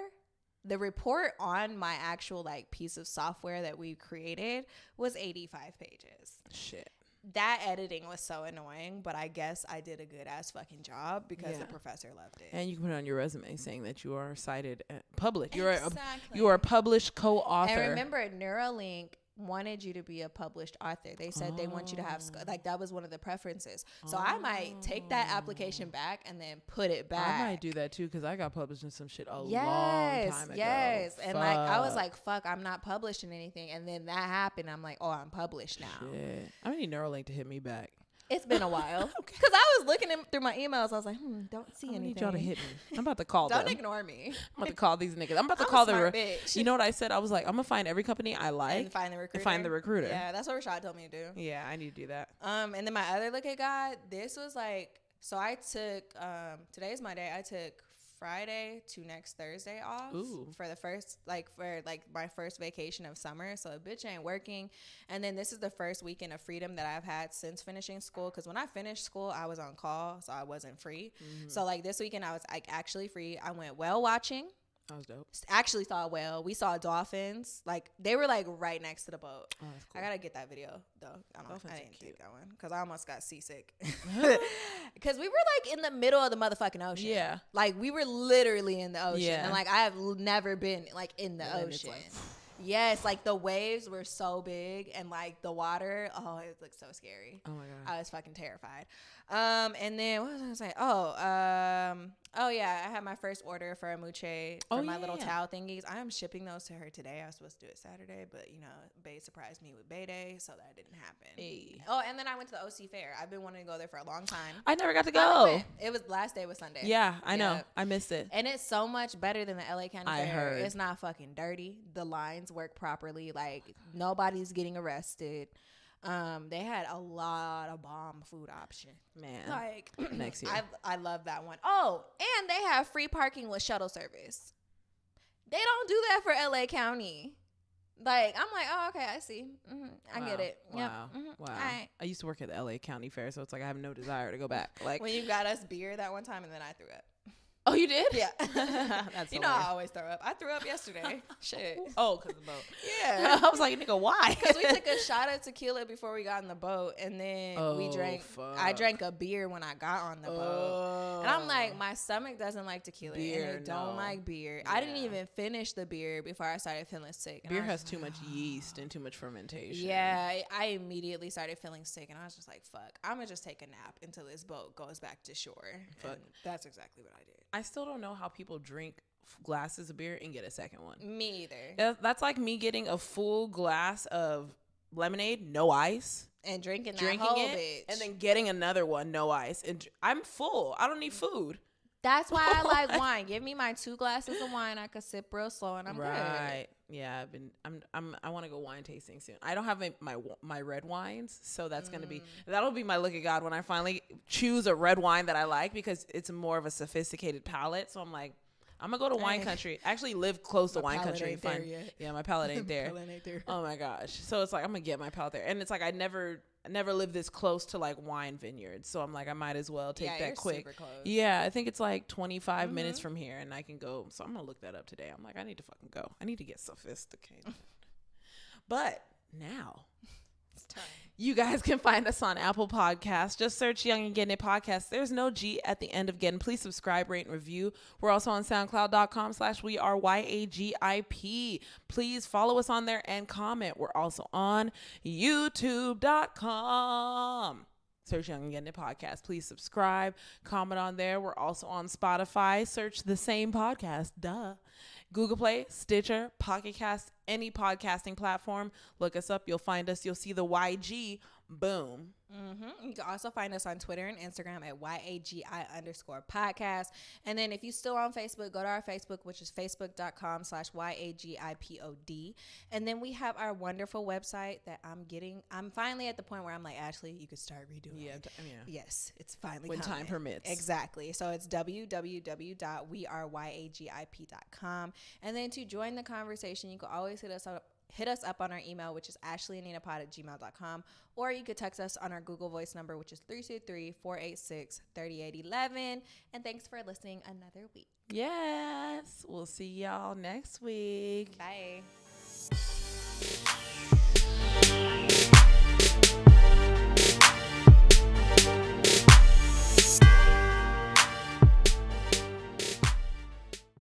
[SPEAKER 2] the report on my actual like piece of software that we created was 85 pages.
[SPEAKER 1] Shit.
[SPEAKER 2] That editing was so annoying, but I guess I did a good ass fucking job because the professor loved it.
[SPEAKER 1] And you can put it on your resume saying that you are cited public. You're
[SPEAKER 2] exactly.
[SPEAKER 1] You are a published co-author.
[SPEAKER 2] And remember, Neuralink wanted you to be a published author. They said they want you to have like that was one of the preferences. So I might take that application back and then put it back.
[SPEAKER 1] I might do that too because I got published in some shit a long time ago.
[SPEAKER 2] Yes, and like I was like, fuck, I'm not published in anything. And then that happened. I'm like, oh, I'm published now.
[SPEAKER 1] Shit. I need Neuralink to hit me back.
[SPEAKER 2] It's been a while because I was looking through my emails. I was like, don't see anything.
[SPEAKER 1] I need y'all to hit me. I'm about to call them.
[SPEAKER 2] Don't ignore me.
[SPEAKER 1] I'm about to call these niggas. I'm about to call the bitch. You know what I said? I was like, I'm gonna find every company I like
[SPEAKER 2] and find the recruiter.
[SPEAKER 1] And find the recruiter.
[SPEAKER 2] Yeah, that's what Rashad told me to do.
[SPEAKER 1] Yeah, I need to do that.
[SPEAKER 2] And then my other look at God, this was like, so I took today's my day. I took Friday to next Thursday off for the first my first vacation of summer. So a bitch ain't working. And then this is the first weekend of freedom that I've had since finishing school. Because when I finished school, I was on call, so I wasn't free. So like this weekend, I was like actually free. I went whale watching.
[SPEAKER 1] That was dope.
[SPEAKER 2] Actually saw a whale. We saw dolphins. Like they were like right next to the boat.
[SPEAKER 1] Oh, that's cool.
[SPEAKER 2] I gotta get that video though. I didn't take that one because I almost got seasick. Because we were like in the middle of the motherfucking ocean.
[SPEAKER 1] Yeah.
[SPEAKER 2] Like we were literally in the ocean.
[SPEAKER 1] Yeah.
[SPEAKER 2] And like I have never been like in the ocean. Yes, like the waves were so big and like the water, it looked so scary.
[SPEAKER 1] Oh my God.
[SPEAKER 2] I was fucking terrified. And then what was I gonna say? Oh yeah, I had my first order for a Muche for my little towel thingies. I am shipping those to her today. I was supposed to do it Saturday, but Bae surprised me with Bae Day, so that didn't happen.
[SPEAKER 1] Hey.
[SPEAKER 2] Oh, and then I went to the OC Fair. I've been wanting to go there for a long time.
[SPEAKER 1] I never got to go.
[SPEAKER 2] It was last day was Sunday.
[SPEAKER 1] Yeah, I know. I missed it.
[SPEAKER 2] And it's so much better than the LA County Fair.
[SPEAKER 1] I heard.
[SPEAKER 2] It's not fucking dirty. The lines work properly. Like nobody's getting arrested. They had a lot of bomb food options.
[SPEAKER 1] Man,
[SPEAKER 2] like
[SPEAKER 1] next year.
[SPEAKER 2] I love that one. Oh, and they have free parking with shuttle service. They don't do that for LA County. Like I'm like, oh, okay, I see. I get it.
[SPEAKER 1] Wow.
[SPEAKER 2] Yep.
[SPEAKER 1] Wow.
[SPEAKER 2] All right.
[SPEAKER 1] I used to work at the LA County Fair, so it's like I have no desire to go back. Like
[SPEAKER 2] when you got us beer that one time, and then I threw up.
[SPEAKER 1] Oh, you did?
[SPEAKER 2] Yeah.
[SPEAKER 1] That's
[SPEAKER 2] you know I always throw up. I threw up yesterday. Shit.
[SPEAKER 1] Oh, because of the boat.
[SPEAKER 2] Yeah.
[SPEAKER 1] I was like, nigga, why?
[SPEAKER 2] Because we took a shot of tequila before we got on the boat, and then we drank.
[SPEAKER 1] Fuck.
[SPEAKER 2] I drank a beer when I got on the boat, and I'm like, my stomach doesn't like tequila, and I don't like beer. Yeah. I didn't even finish the beer before I started feeling sick.
[SPEAKER 1] Beer has too much yeast and too much fermentation.
[SPEAKER 2] Yeah, I immediately started feeling sick, and I was just like, fuck, I'm gonna just take a nap until this boat goes back to shore. Fuck. And that's exactly what I did.
[SPEAKER 1] I still don't know how people drink glasses of beer and get a second one.
[SPEAKER 2] Me either.
[SPEAKER 1] That's like me getting a full glass of lemonade, no ice,
[SPEAKER 2] and drinking whole bitch,
[SPEAKER 1] and then getting another one, no ice, and I'm full. I don't need food.
[SPEAKER 2] That's why I like wine. Give me my 2 glasses of wine. I could sip real slow, and I'm
[SPEAKER 1] right.
[SPEAKER 2] good.
[SPEAKER 1] Yeah, I want to go wine tasting soon. I don't have my red wines, so that's that'll be my look at God when I finally choose a red wine that I like because it's more of a sophisticated palate. So I'm like, I'm gonna go to wine country. Actually, live close to wine country and find. Yeah, my palate ain't there. Oh my gosh. So it's like I'm gonna get my palate there, and it's like I never lived this close to like wine vineyards, so I'm like I might as well take that quick.
[SPEAKER 2] Super close.
[SPEAKER 1] Yeah, I think it's like 25 minutes from here, and I can go. So I'm gonna look that up today. I'm like I need to fucking go. I need to get sophisticated. But now. You guys can find us on Apple Podcasts. Just search Young and Gettin Podcast. There's no G at the end of Gettin. Please subscribe, rate, and review. We're also on SoundCloud.com/YAGIP. Please follow us on there and comment. We're also on YouTube.com. Search Young and Gettin Podcast. Please subscribe, comment on there. We're also on Spotify. Search the same podcast. Duh. GooglePlay, Stitcher, Pocket Cast, any podcasting platform. Look us up. You'll find us. You'll see the YG Boom.
[SPEAKER 2] You can also find us on Twitter and Instagram at YAGI_podcast. And then if you're still on Facebook, go to our Facebook, which is facebook.com/YAGIPOD. And then we have our wonderful website that I'm finally at the point where I'm like, Ashley, you could start redoing it. Yes, it's finally
[SPEAKER 1] when
[SPEAKER 2] coming.
[SPEAKER 1] Time permits.
[SPEAKER 2] Exactly. So it's www.weareyag.com. And then to join the conversation, you can always hit us up on our email, which is Ashleyandninapod@gmail.com, or you could text us on our Google Voice number, which is 323-486-3811. And thanks for listening another week.
[SPEAKER 1] Yes. We'll see y'all next week.
[SPEAKER 2] Bye.